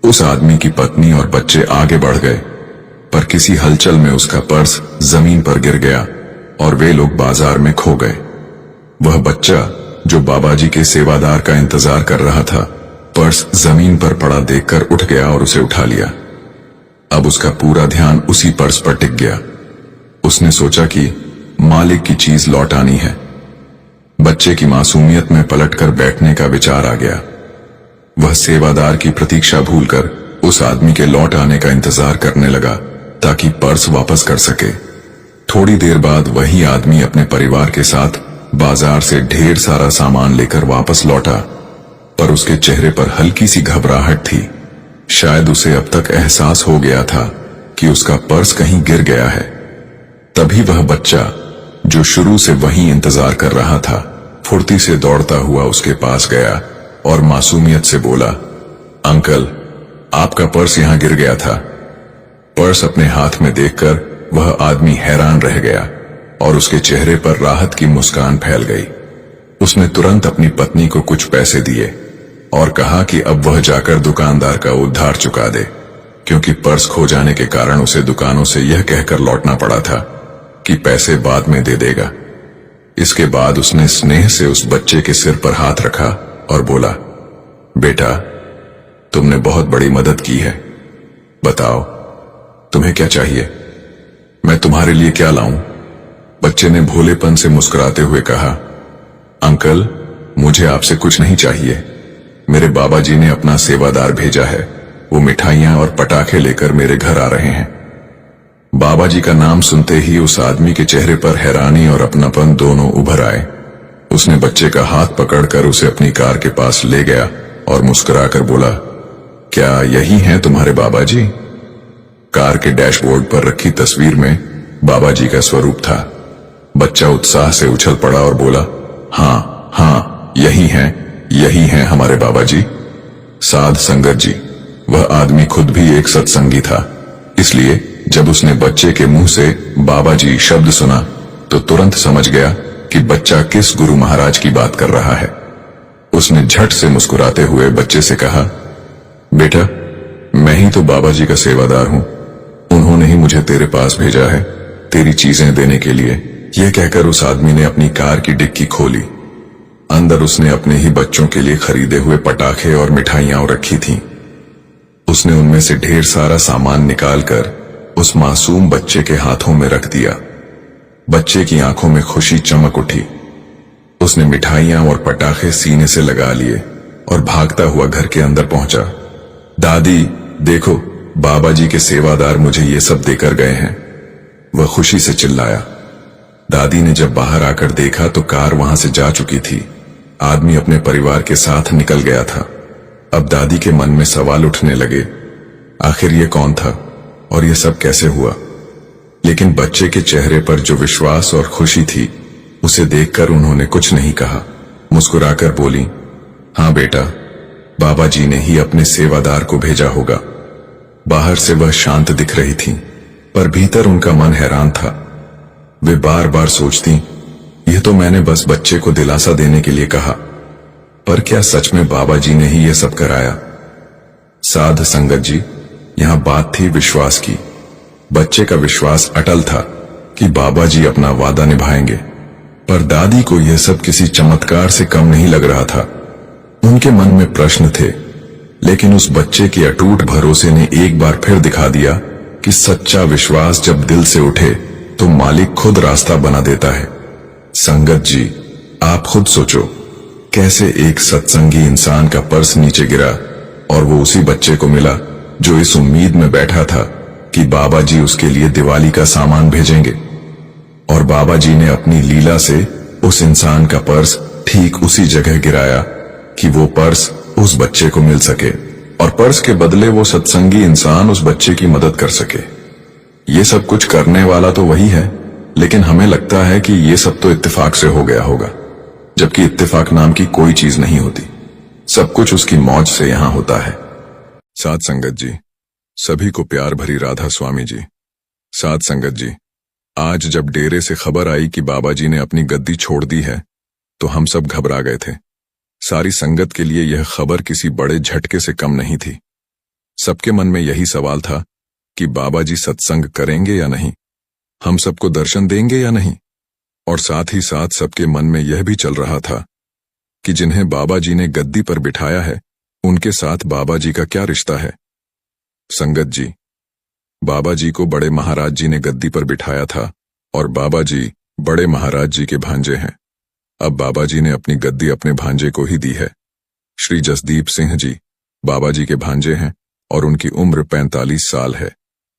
उस आदमी की पत्नी और बच्चे आगे बढ़ गए, पर किसी हलचल में उसका पर्स जमीन पर गिर गया और वे लोग बाजार में खो गए। वह बच्चा जो बाबा जी के सेवादार का इंतजार कर रहा था, पर्स जमीन पर पड़ा देखकर उठ गया और उसे उठा लिया। अब उसका पूरा ध्यान उसी पर्स पर टिक गया। उसने सोचा कि मालिक की चीज लौट आनी है। बच्चे की मासूमियत में पलटकर बैठने का विचार आ गया। वह सेवादार की प्रतीक्षा भूलकर उस आदमी के लौट आने का इंतजार करने लगा ताकि पर्स वापस कर सके। थोड़ी देर बाद वही आदमी अपने परिवार के साथ बाजार से ढेर सारा सामान लेकर वापस लौटा, पर उसके चेहरे पर हल्की सी घबराहट थी। शायद उसे अब तक एहसास हो गया था कि उसका पर्स कहीं गिर गया है। तभी वह बच्चा जो शुरू से वहीं इंतजार कर रहा था, फुर्ती से दौड़ता हुआ उसके पास गया और मासूमियत से बोला, अंकल, आपका पर्स यहां गिर गया था। पर्स अपने हाथ में देखकर वह आदमी हैरान रह गया और उसके चेहरे पर राहत की मुस्कान फैल गई। उसने तुरंत अपनी पत्नी को कुछ पैसे दिए और कहा कि अब वह जाकर दुकानदार का उद्धार चुका दे, क्योंकि पर्स खो जाने के कारण उसे दुकानों से यह कहकर लौटना पड़ा था कि पैसे बाद में दे देगा। इसके बाद उसने स्नेह से उस बच्चे के सिर पर हाथ रखा और बोला, बेटा, तुमने बहुत बड़ी मदद की है। बताओ, तुम्हें क्या चाहिए? मैं तुम्हारे लिए क्या लाऊं? बच्चे ने भोलेपन से मुस्कुराते हुए कहा, अंकल, मुझे आपसे कुछ नहीं चाहिए। मेरे बाबा जी ने अपना सेवादार भेजा है। वो मिठाइयां और पटाखे लेकर मेरे घर आ रहे हैं। बाबा जी का नाम सुनते ही उस आदमी के चेहरे पर हैरानी और अपनापन दोनों उभर आए। उसने बच्चे का हाथ पकड़कर उसे अपनी कार के पास ले गया और मुस्कुराकर बोला, क्या यही हैं तुम्हारे बाबा जी? कार के डैशबोर्ड पर रखी तस्वीर में बाबा जी का स्वरूप था। बच्चा उत्साह से उछल पड़ा और बोला, हाँ हाँ, यही हैं हमारे बाबा जी। साध संगत जी, वह आदमी खुद भी एक सत्संगी था, इसलिए जब उसने बच्चे के मुंह से बाबा जी शब्द सुना तो तुरंत समझ गया कि बच्चा किस गुरु महाराज की बात कर रहा है। उसने झट से मुस्कुराते हुए बच्चे से कहा, बेटा, मैं ही तो बाबा जी का सेवादार हूं। उन्होंने ही मुझे तेरे पास भेजा है तेरी चीजें देने के लिए। यह कहकर उस आदमी ने अपनी कार की डिक्की खोली। अंदर उसने अपने ही बच्चों के लिए खरीदे हुए पटाखे और मिठाइयां रखी थीं। उसने उनमें से ढेर सारा सामान निकालकर उस मासूम बच्चे के हाथों में रख दिया। बच्चे की आंखों में खुशी चमक उठी। उसने मिठाइयां और पटाखे सीने से लगा लिए और भागता हुआ घर के अंदर पहुंचा। दादी, देखो, बाबा जी के सेवादार मुझे ये सब देकर गए हैं, वह खुशी से चिल्लाया। दादी ने जब बाहर आकर देखा तो कार वहां से जा चुकी थी। आदमी अपने परिवार के साथ निकल गया था। अब दादी के मन में सवाल उठने लगे, आखिर ये कौन था और ये सब कैसे हुआ? लेकिन बच्चे के चेहरे पर जो विश्वास और खुशी थी, उसे देखकर उन्होंने कुछ नहीं कहा। मुस्कुराकर बोली, हाँ बेटा, बाबा जी ने ही अपने सेवादार को भेजा होगा। बाहर से वह शांत दिख रही थी, पर भीतर उनका मन हैरान था। वे बार बार सोचती, यह तो मैंने बस बच्चे को दिलासा देने के लिए कहा, पर क्या सच में बाबा जी ने ही यह सब कराया? साध संगत जी, यहां बात थी विश्वास की। बच्चे का विश्वास अटल था कि बाबा जी अपना वादा निभाएंगे, पर दादी को यह सब किसी चमत्कार से कम नहीं लग रहा था। उनके मन में प्रश्न थे, लेकिन उस बच्चे के अटूट भरोसे ने एक बार फिर दिखा दिया कि सच्चा विश्वास जब दिल से उठे तो मालिक खुद रास्ता बना देता है। संगत जी, आप खुद सोचो, कैसे एक सत्संगी इंसान का पर्स नीचे गिरा और वो उसी बच्चे को मिला जो इस उम्मीद में बैठा था कि बाबा जी उसके लिए दिवाली का सामान भेजेंगे। और बाबा जी ने अपनी लीला से उस इंसान का पर्स ठीक उसी जगह गिराया कि वो पर्स उस बच्चे को मिल सके और पर्स के बदले वो सत्संगी इंसान उस बच्चे की मदद कर सके। ये सब कुछ करने वाला तो वही है, लेकिन हमें लगता है कि ये सब तो इत्तेफाक से हो गया होगा, जबकि इत्तेफाक नाम की कोई चीज नहीं होती। सब कुछ उसकी मौज से यहां होता है। साध संगत जी, सभी को प्यार भरी राधा स्वामी जी। साध संगत जी, आज जब डेरे से खबर आई कि बाबा जी ने अपनी गद्दी छोड़ दी है तो हम सब घबरा गए थे। सारी संगत के लिए यह खबर किसी बड़े झटके से कम नहीं थी। सबके मन में यही सवाल था कि बाबा जी सत्संग करेंगे या नहीं, हम सबको दर्शन देंगे या नहीं, और साथ ही साथ सबके मन में यह भी चल रहा था कि जिन्हें बाबा जी ने गद्दी पर बिठाया है उनके साथ बाबा जी का क्या रिश्ता है। संगत जी, बाबा जी को बड़े महाराज जी ने गद्दी पर बिठाया था और बाबा जी बड़े महाराज जी के भांजे हैं। अब बाबा जी ने अपनी गद्दी अपने भांजे को ही दी है। श्री जसदीप सिंह जी बाबा जी के भांजे हैं और उनकी उम्र 45 साल है।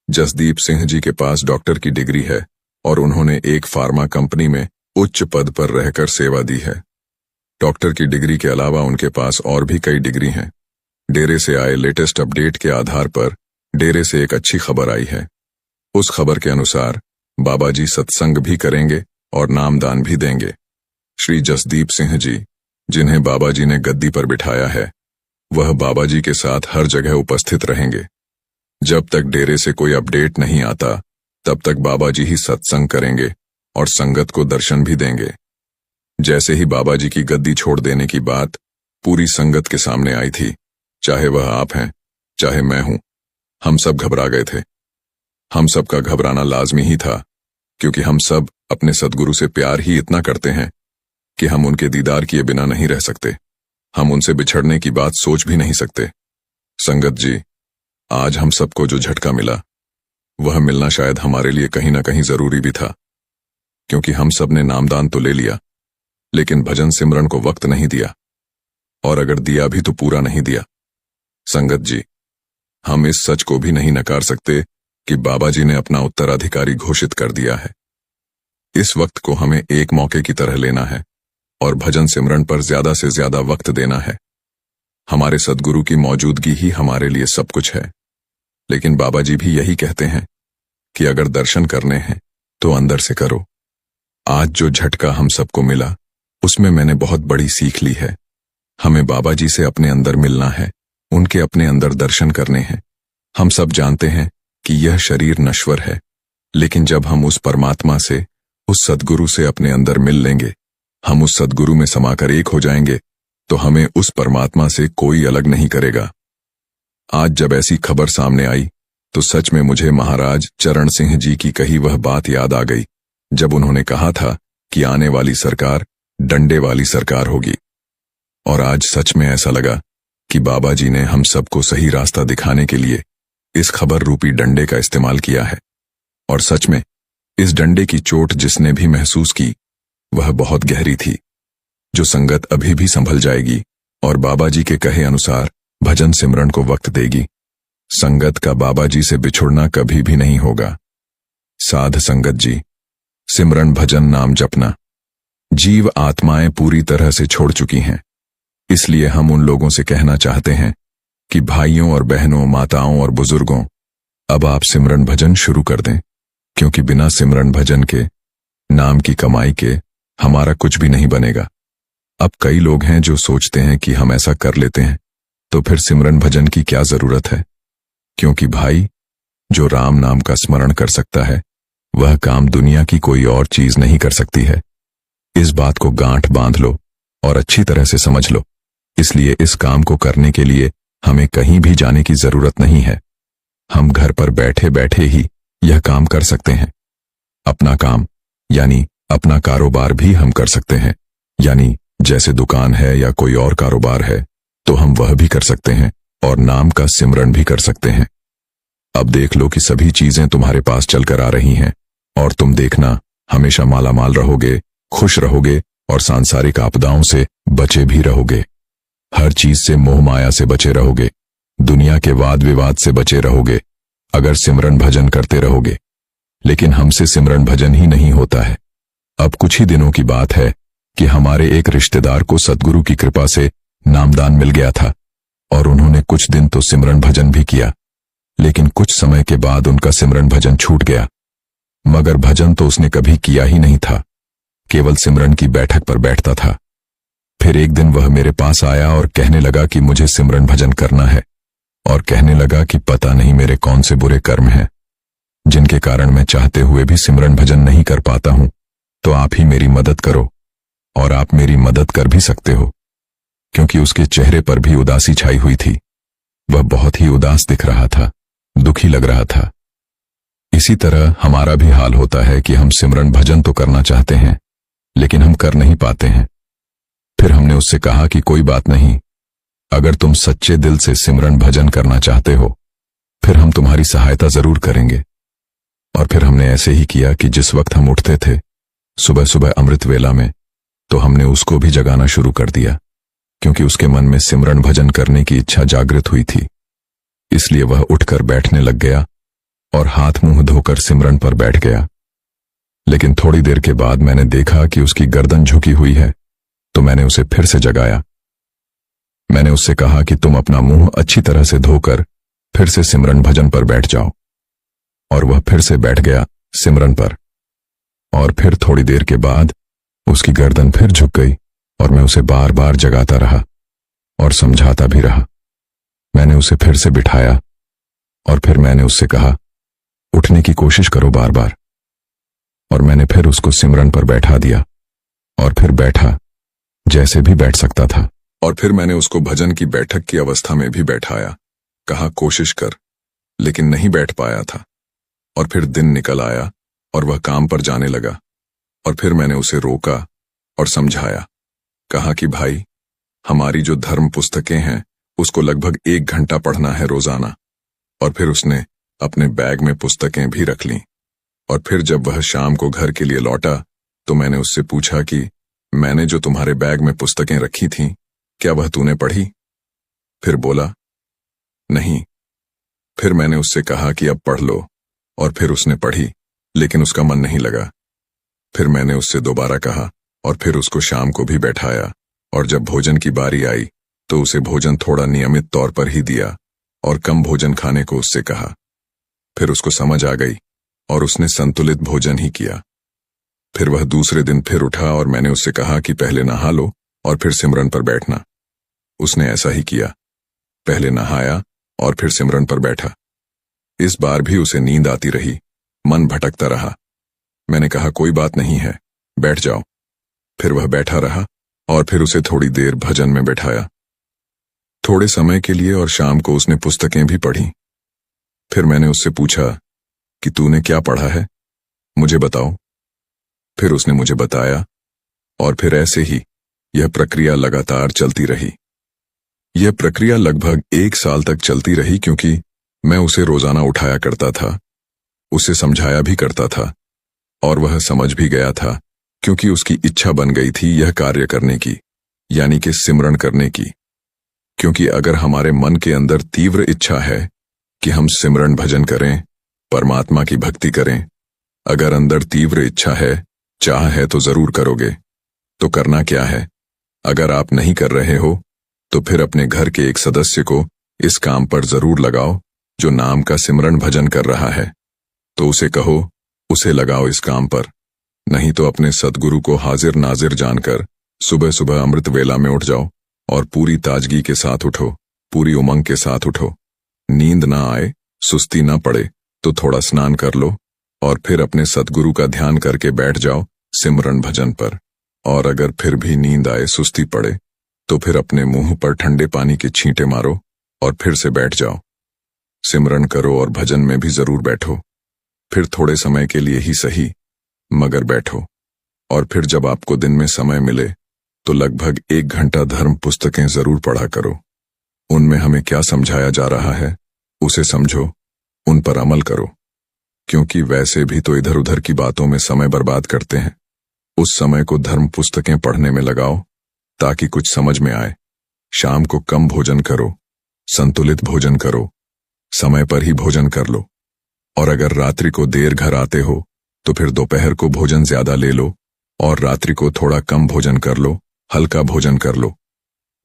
जसदीप सिंह जी के पास डॉक्टर की डिग्री है और उन्होंने एक फार्मा कंपनी में उच्च पद पर रहकर सेवा दी है। डॉक्टर की डिग्री के अलावा उनके पास और भी कई डिग्री हैं। डेरे से आए लेटेस्ट अपडेट के आधार पर डेरे से एक अच्छी खबर आई है। उस खबर के अनुसार बाबा जी सत्संग भी करेंगे और नामदान भी देंगे। श्री जसदीप सिंह जी, जिन्हें बाबा जी ने गद्दी पर बिठाया है, वह बाबा जी के साथ हर जगह उपस्थित रहेंगे। जब तक डेरे से कोई अपडेट नहीं आता तब तक बाबा जी ही सत्संग करेंगे और संगत को दर्शन भी देंगे। जैसे ही बाबा जी की गद्दी छोड़ देने की बात पूरी संगत के सामने आई थी, चाहे वह आप हैं चाहे मैं हूं, हम सब घबरा गए थे। हम सब का घबराना लाजमी ही था, क्योंकि हम सब अपने सद्गुरु से प्यार ही इतना करते हैं कि हम उनके दीदार किए बिना नहीं रह सकते। हम उनसे बिछड़ने की बात सोच भी नहीं सकते। संगत जी, आज हम सबको जो झटका मिला वह मिलना शायद हमारे लिए कहीं ना कहीं जरूरी भी था, क्योंकि हम सब ने नामदान तो ले लिया लेकिन भजन सिमरन को वक्त नहीं दिया, और अगर दिया भी तो पूरा नहीं दिया। संगत जी, हम इस सच को भी नहीं नकार सकते कि बाबा जी ने अपना उत्तराधिकारी घोषित कर दिया है। इस वक्त को हमें एक मौके की तरह लेना है और भजन सिमरन पर ज्यादा से ज्यादा वक्त देना है। हमारे सद्गुरु की मौजूदगी ही हमारे लिए सब कुछ है। लेकिन बाबा जी भी यही कहते हैं कि अगर दर्शन करने हैं तो अंदर से करो। आज जो झटका हम सबको मिला उसमें मैंने बहुत बड़ी सीख ली है। हमें बाबा जी से अपने अंदर मिलना है, उनके अपने अंदर दर्शन करने हैं। हम सब जानते हैं कि यह शरीर नश्वर है, लेकिन जब हम उस परमात्मा से, उस सद्गुरु से अपने अंदर मिल लेंगे, हम उस सद्गुरु में समाकर एक हो जाएंगे, तो हमें उस परमात्मा से कोई अलग नहीं करेगा। आज जब ऐसी खबर सामने आई तो सच में मुझे महाराज चरण सिंह जी की कही वह बात याद आ गई, जब उन्होंने कहा था कि आने वाली सरकार डंडे वाली सरकार होगी। और आज सच में ऐसा लगा कि बाबा जी ने हम सबको सही रास्ता दिखाने के लिए इस खबर रूपी डंडे का इस्तेमाल किया है। और सच में इस डंडे की चोट जिसने भी महसूस की वह बहुत गहरी थी, जो संगत अभी भी संभल जाएगी और बाबा जी के कहे अनुसार भजन सिमरन को वक्त देगी। संगत का बाबा जी से बिछुड़ना कभी भी नहीं होगा। साध संगत जी, सिमरन भजन नाम जपना जीव आत्माएं पूरी तरह से छोड़ चुकी हैं। इसलिए हम उन लोगों से कहना चाहते हैं कि भाइयों और बहनों, माताओं और बुजुर्गों, अब आप सिमरन भजन शुरू कर दें, क्योंकि बिना सिमरन भजन के, नाम की कमाई के हमारा कुछ भी नहीं बनेगा। अब कई लोग हैं जो सोचते हैं कि हम ऐसा कर लेते हैं तो फिर सिमरन भजन की क्या जरूरत है, क्योंकि भाई, जो राम नाम का स्मरण कर सकता है वह काम दुनिया की कोई और चीज नहीं कर सकती है। इस बात को गांठ बांध लो और अच्छी तरह से समझ लो। इसलिए इस काम को करने के लिए हमें कहीं भी जाने की जरूरत नहीं है। हम घर पर बैठे बैठे ही यह काम कर सकते हैं। अपना काम यानी अपना कारोबार भी हम कर सकते हैं, यानी जैसे दुकान है या कोई और कारोबार है तो हम वह भी कर सकते हैं और नाम का सिमरन भी कर सकते हैं। अब देख लो कि सभी चीजें तुम्हारे पास चलकर आ रही हैं और तुम देखना हमेशा मालामाल रहोगे, खुश रहोगे और सांसारिक आपदाओं से बचे भी रहोगे। हर चीज से मोह माया से बचे रहोगे, दुनिया के वाद विवाद से बचे रहोगे अगर सिमरन भजन करते रहोगे। लेकिन हमसे सिमरन भजन ही नहीं होता है। अब कुछ ही दिनों की बात है कि हमारे एक रिश्तेदार को सद्गुरु की कृपा से नामदान मिल गया था और उन्होंने कुछ दिन तो सिमरन भजन भी किया, लेकिन कुछ समय के बाद उनका सिमरन भजन छूट गया। मगर भजन तो उसने कभी किया ही नहीं था, केवल सिमरन की बैठक पर बैठता था। फिर एक दिन वह मेरे पास आया और कहने लगा कि मुझे सिमरन भजन करना है, और कहने लगा कि पता नहीं मेरे कौन से बुरे कर्म हैं जिनके कारण मैं चाहते हुए भी सिमरन भजन नहीं कर पाता हूं, तो आप ही मेरी मदद करो। और आप मेरी मदद कर भी सकते हो, क्योंकि उसके चेहरे पर भी उदासी छाई हुई थी। वह बहुत ही उदास दिख रहा था, दुखी लग रहा था। इसी तरह हमारा भी हाल होता है कि हम सिमरन भजन तो करना चाहते हैं लेकिन हम कर नहीं पाते हैं। फिर हमने उससे कहा कि कोई बात नहीं, अगर तुम सच्चे दिल से सिमरन भजन करना चाहते हो फिर हम तुम्हारी सहायता जरूर करेंगे। और फिर हमने ऐसे ही किया कि जिस वक्त हम उठते थे सुबह सुबह अमृत वेला में, तो हमने उसको भी जगाना शुरू कर दिया, क्योंकि उसके मन में सिमरन भजन करने की इच्छा जागृत हुई थी। इसलिए वह उठकर बैठने लग गया और हाथ मुंह धोकर सिमरन पर बैठ गया। लेकिन थोड़ी देर के बाद मैंने देखा कि उसकी गर्दन झुकी हुई है, तो मैंने उसे फिर से जगाया। मैंने उससे कहा कि तुम अपना मुंह अच्छी तरह से धोकर फिर से सिमरन भजन पर बैठ जाओ। और वह फिर से बैठ गया सिमरन पर। और फिर थोड़ी देर के बाद उसकी गर्दन फिर झुक गई और मैं उसे बार बार जगाता रहा और समझाता भी रहा। मैंने उसे फिर से बिठाया और फिर मैंने उससे कहा, उठने की कोशिश करो बार बार। और मैंने फिर उसको सिमरन पर बैठा दिया और फिर बैठा जैसे भी बैठ सकता था। और फिर मैंने उसको भजन की बैठक की अवस्था में भी बैठाया, कहा कोशिश कर, लेकिन नहीं बैठ पाया था। और फिर दिन निकल आया और वह काम पर जाने लगा। और फिर मैंने उसे रोका और समझाया, कहा कि भाई, हमारी जो धर्म पुस्तकें हैं उसको लगभग 1 घंटा पढ़ना है रोजाना। और फिर उसने अपने बैग में पुस्तकें भी रख लीं। और फिर जब वह शाम को घर के लिए लौटा तो मैंने उससे पूछा कि मैंने जो तुम्हारे बैग में पुस्तकें रखी थीं, क्या वह तूने पढ़ी? फिर बोला, नहीं। फिर मैंने उससे कहा कि अब पढ़ लो, और फिर उसने पढ़ी, लेकिन उसका मन नहीं लगा। फिर मैंने उससे दोबारा कहा और फिर उसको शाम को भी बैठाया। और जब भोजन की बारी आई तो उसे भोजन थोड़ा नियमित तौर पर ही दिया और कम भोजन खाने को उससे कहा। फिर उसको समझ आ गई और उसने संतुलित भोजन ही किया। फिर वह दूसरे दिन फिर उठा और मैंने उससे कहा कि पहले नहा लो और फिर सिमरन पर बैठना। उसने ऐसा ही किया, पहले नहाया और फिर सिमरन पर बैठा। इस बार भी उसे नींद आती रही, मन भटकता रहा। मैंने कहा कोई बात नहीं है, बैठ जाओ। फिर वह बैठा रहा और फिर उसे थोड़ी देर भजन में बैठाया, थोड़े समय के लिए, और शाम को उसने पुस्तकें भी पढ़ी। फिर मैंने उससे पूछा कि तूने क्या पढ़ा है, मुझे बताओ। फिर उसने मुझे बताया और फिर ऐसे ही यह प्रक्रिया लगातार चलती रही। यह प्रक्रिया लगभग 1 साल तक चलती रही, क्योंकि मैं उसे रोजाना उठाया करता था, उसे समझाया भी करता था और वह समझ भी गया था, क्योंकि उसकी इच्छा बन गई थी यह कार्य करने की, यानी कि सिमरन करने की। क्योंकि अगर हमारे मन के अंदर तीव्र इच्छा है कि हम सिमरन भजन करें, परमात्मा की भक्ति करें, अगर अंदर तीव्र इच्छा है, चाह है, तो जरूर करोगे। तो करना क्या है? अगर आप नहीं कर रहे हो तो फिर अपने घर के एक सदस्य को इस काम पर जरूर लगाओ जो नाम का सिमरन भजन कर रहा है। तो उसे कहो, उसे लगाओ इस काम पर। नहीं तो अपने सद्गुरु को हाजिर नाजिर जानकर सुबह सुबह अमृत वेला में उठ जाओ और पूरी ताजगी के साथ उठो, पूरी उमंग के साथ उठो। नींद ना आए, सुस्ती ना पड़े तो थोड़ा स्नान कर लो और फिर अपने सद्गुरु का ध्यान करके बैठ जाओ सिमरन भजन पर। और अगर फिर भी नींद आए, सुस्ती पड़े, तो फिर अपने मुंह पर ठंडे पानी के छींटे मारो और फिर से बैठ जाओ। सिमरन करो और भजन में भी जरूर बैठो। फिर थोड़े समय के लिए ही सही, मगर बैठो। और फिर जब आपको दिन में समय मिले तो लगभग 1 घंटा धर्म पुस्तकें जरूर पढ़ा करो। उनमें हमें क्या समझाया जा रहा है उसे समझो, उन पर अमल करो। क्योंकि वैसे भी तो इधर उधर की बातों में समय बर्बाद करते हैं। उस समय को धर्म पुस्तकें पढ़ने में लगाओ ताकि कुछ समझ में आए। शाम को कम भोजन करो, संतुलित भोजन करो, समय पर ही भोजन कर लो। और अगर रात्रि को देर घर आते हो तो फिर दोपहर को भोजन ज्यादा ले लो और रात्रि को थोड़ा कम भोजन कर लो, हल्का भोजन कर लो।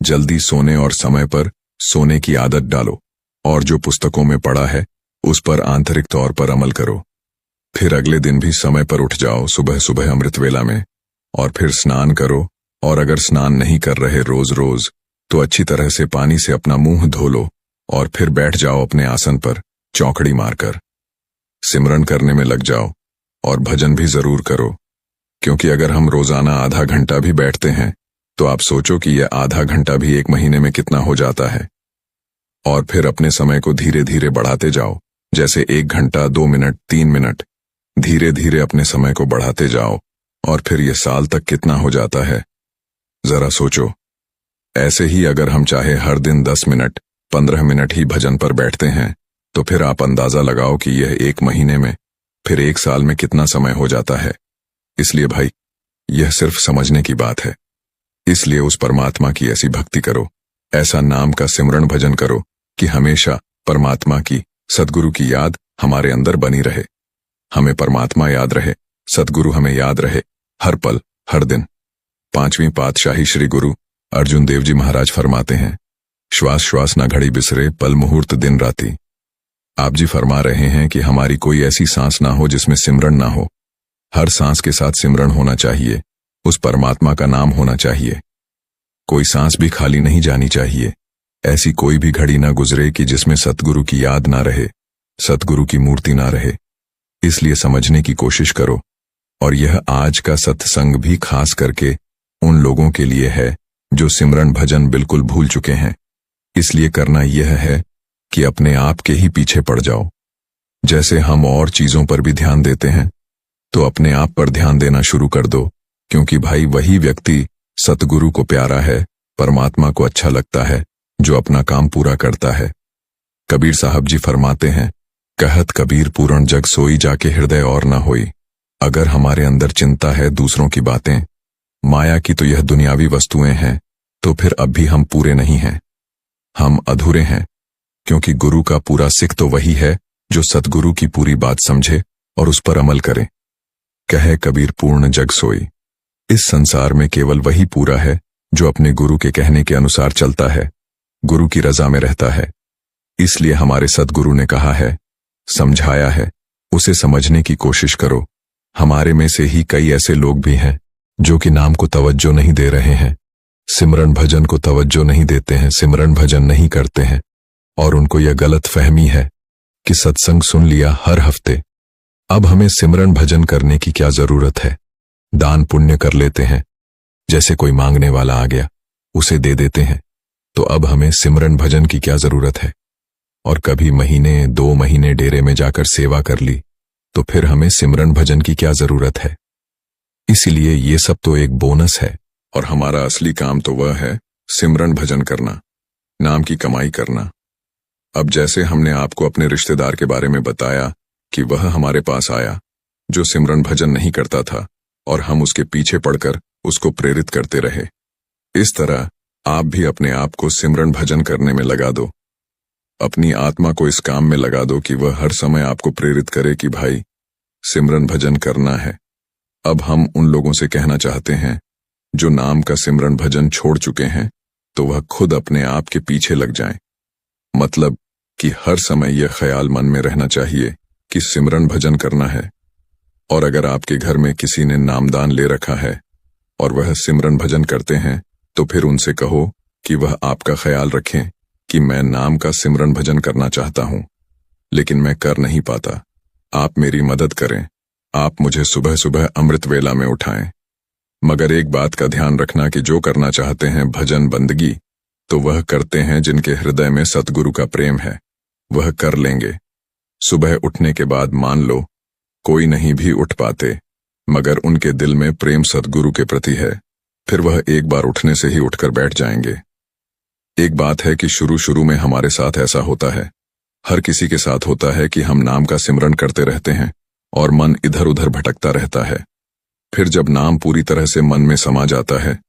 जल्दी सोने और समय पर सोने की आदत डालो और जो पुस्तकों में पढ़ा है उस पर आंतरिक तौर पर अमल करो। फिर अगले दिन भी समय पर उठ जाओ सुबह सुबह अमृत वेला में और फिर स्नान करो। और अगर स्नान नहीं कर रहे रोज रोज तो अच्छी तरह से पानी से अपना मुंह धो लो और फिर बैठ जाओ अपने आसन पर चौकड़ी मारकर। सिमरन करने में लग जाओ और भजन भी जरूर करो। क्योंकि अगर हम रोजाना आधा घंटा भी बैठते हैं तो आप सोचो कि यह आधा घंटा भी 1 महीने में कितना हो जाता है। और फिर अपने समय को धीरे धीरे बढ़ाते जाओ, जैसे 1 घंटा, 2 मिनट, 3 मिनट, धीरे धीरे अपने समय को बढ़ाते जाओ। और फिर यह साल तक कितना हो जाता है जरा सोचो। ऐसे ही अगर हम चाहे हर दिन 10 मिनट, 15 मिनट ही भजन पर बैठते हैं तो फिर आप अंदाजा लगाओ कि यह 1 महीने में, फिर 1 साल में कितना समय हो जाता है। इसलिए भाई, यह सिर्फ समझने की बात है। इसलिए उस परमात्मा की ऐसी भक्ति करो, ऐसा नाम का सिमरन भजन करो कि हमेशा परमात्मा की, सद्गुरु की याद हमारे अंदर बनी रहे। हमें परमात्मा याद रहे, सद्गुरु हमें याद रहे, हर पल हर दिन। 5वीं पातशाही श्री गुरु अर्जुन देव जी महाराज फरमाते हैं, श्वास श्वास न घड़ी बिसरे, पल मुहूर्त दिन राती। आप जी फरमा रहे हैं कि हमारी कोई ऐसी सांस ना हो जिसमें सिमरन ना हो। हर सांस के साथ सिमरन होना चाहिए, उस परमात्मा का नाम होना चाहिए। कोई सांस भी खाली नहीं जानी चाहिए। ऐसी कोई भी घड़ी ना गुजरे कि जिसमें सतगुरु की याद ना रहे, सतगुरु की मूर्ति ना रहे। इसलिए समझने की कोशिश करो। और यह आज का सत्संग भी खास करके उन लोगों के लिए है जो सिमरन भजन बिल्कुल भूल चुके हैं। इसलिए करना यह है कि अपने आप के ही पीछे पड़ जाओ। जैसे हम और चीजों पर भी ध्यान देते हैं, तो अपने आप पर ध्यान देना शुरू कर दो, क्योंकि भाई वही व्यक्ति सतगुरु को प्यारा है, परमात्मा को अच्छा लगता है, जो अपना काम पूरा करता है। कबीर साहब जी फरमाते हैं, कहत कबीर पूर्ण जग सोई, जाके हृदय और न होई। अगर हमारे अंदर चिंता है दूसरों की बातें, माया की, तो यह दुनियावी वस्तुएं हैं, तो फिर अब भी हम पूरे नहीं हैं, हम अधूरे हैं। क्योंकि गुरु का पूरा सिख तो वही है जो सतगुरु की पूरी बात समझे और उस पर अमल करे। कहे कबीर पूर्ण जग सोई। इस संसार में केवल वही पूरा है जो अपने गुरु के कहने के अनुसार चलता है, गुरु की रजा में रहता है। इसलिए हमारे सतगुरु ने कहा है, समझाया है, उसे समझने की कोशिश करो। हमारे में से ही कई ऐसे लोग भी हैं जो कि नाम को तवज्जो नहीं दे रहे हैं, सिमरन भजन को तवज्जो नहीं देते हैं, सिमरन भजन नहीं करते हैं। और उनको यह गलत फहमी है कि सत्संग सुन लिया हर हफ्ते, अब हमें सिमरन भजन करने की क्या जरूरत है। दान पुण्य कर लेते हैं, जैसे कोई मांगने वाला आ गया उसे दे देते हैं, तो अब हमें सिमरन भजन की क्या जरूरत है। और कभी महीने 2 महीने डेरे में जाकर सेवा कर ली, तो फिर हमें सिमरन भजन की क्या जरूरत है। इसीलिए ये सब तो एक बोनस है, और हमारा असली काम तो वह है सिमरन भजन करना, नाम की कमाई करना। अब जैसे हमने आपको अपने रिश्तेदार के बारे में बताया कि वह हमारे पास आया जो सिमरन भजन नहीं करता था, और हम उसके पीछे पड़कर उसको प्रेरित करते रहे, इस तरह आप भी अपने आप को सिमरन भजन करने में लगा दो। अपनी आत्मा को इस काम में लगा दो कि वह हर समय आपको प्रेरित करे कि भाई सिमरन भजन करना है। अब हम उन लोगों से कहना चाहते हैं जो नाम का सिमरन भजन छोड़ चुके हैं, तो वह खुद अपने आप के पीछे लग जाएं। मतलब कि हर समय यह ख्याल मन में रहना चाहिए कि सिमरन भजन करना है। और अगर आपके घर में किसी ने नामदान ले रखा है और वह सिमरन भजन करते हैं, तो फिर उनसे कहो कि वह आपका ख्याल रखें कि मैं नाम का सिमरन भजन करना चाहता हूं, लेकिन मैं कर नहीं पाता। आप मेरी मदद करें, आप मुझे सुबह सुबह अमृत वेला में उठाएं। मगर एक बात का ध्यान रखना कि जो करना चाहते हैं भजन बंदगी, तो वह करते हैं जिनके हृदय में सतगुरु का प्रेम है, वह कर लेंगे। सुबह उठने के बाद मान लो कोई नहीं भी उठ पाते, मगर उनके दिल में प्रेम सतगुरु के प्रति है, फिर वह एक बार उठने से ही उठकर बैठ जाएंगे। एक बात है कि शुरू शुरू में हमारे साथ ऐसा होता है, हर किसी के साथ होता है कि हम नाम का सिमरन करते रहते हैं और मन इधर उधर भटकता रहता है। फिर जब नाम पूरी तरह से मन में समा जाता है,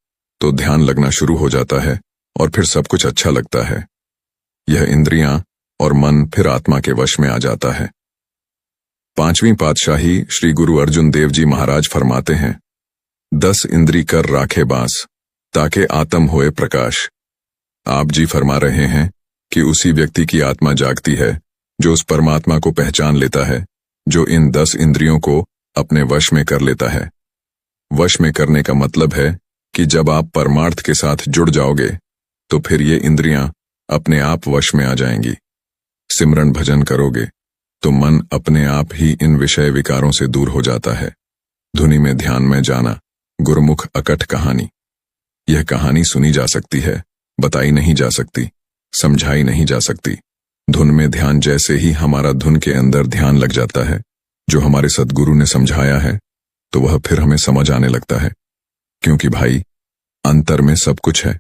तो ध्यान लगना शुरू हो जाता है और फिर सब कुछ अच्छा लगता है। यह इंद्रियां और मन फिर आत्मा के वश में आ जाता है। 5वीं पातशाही श्री गुरु अर्जुन देव जी महाराज फरमाते हैं, 10 इंद्री कर राखे बास, ताके आत्म होए प्रकाश। आप जी फरमा रहे हैं कि उसी व्यक्ति की आत्मा जागती है जो उस परमात्मा को पहचान लेता है, जो इन 10 इंद्रियों को अपने वश में कर लेता है। वश में करने का मतलब है कि जब आप परमार्थ के साथ जुड़ जाओगे, तो फिर ये इंद्रियां अपने आप वश में आ जाएंगी। सिमरन भजन करोगे तो मन अपने आप ही इन विषय विकारों से दूर हो जाता है। धुनी में ध्यान में जाना, गुरुमुख अकट कहानी। यह कहानी सुनी जा सकती है, बताई नहीं जा सकती, समझाई नहीं जा सकती। धुन में ध्यान जैसे ही हमारा धुन के अंदर ध्यान लग जाता है, जो हमारे सद्गुरु ने समझाया है, तो वह फिर हमें समझ आने लगता है। क्योंकि भाई अंतर में सब कुछ है।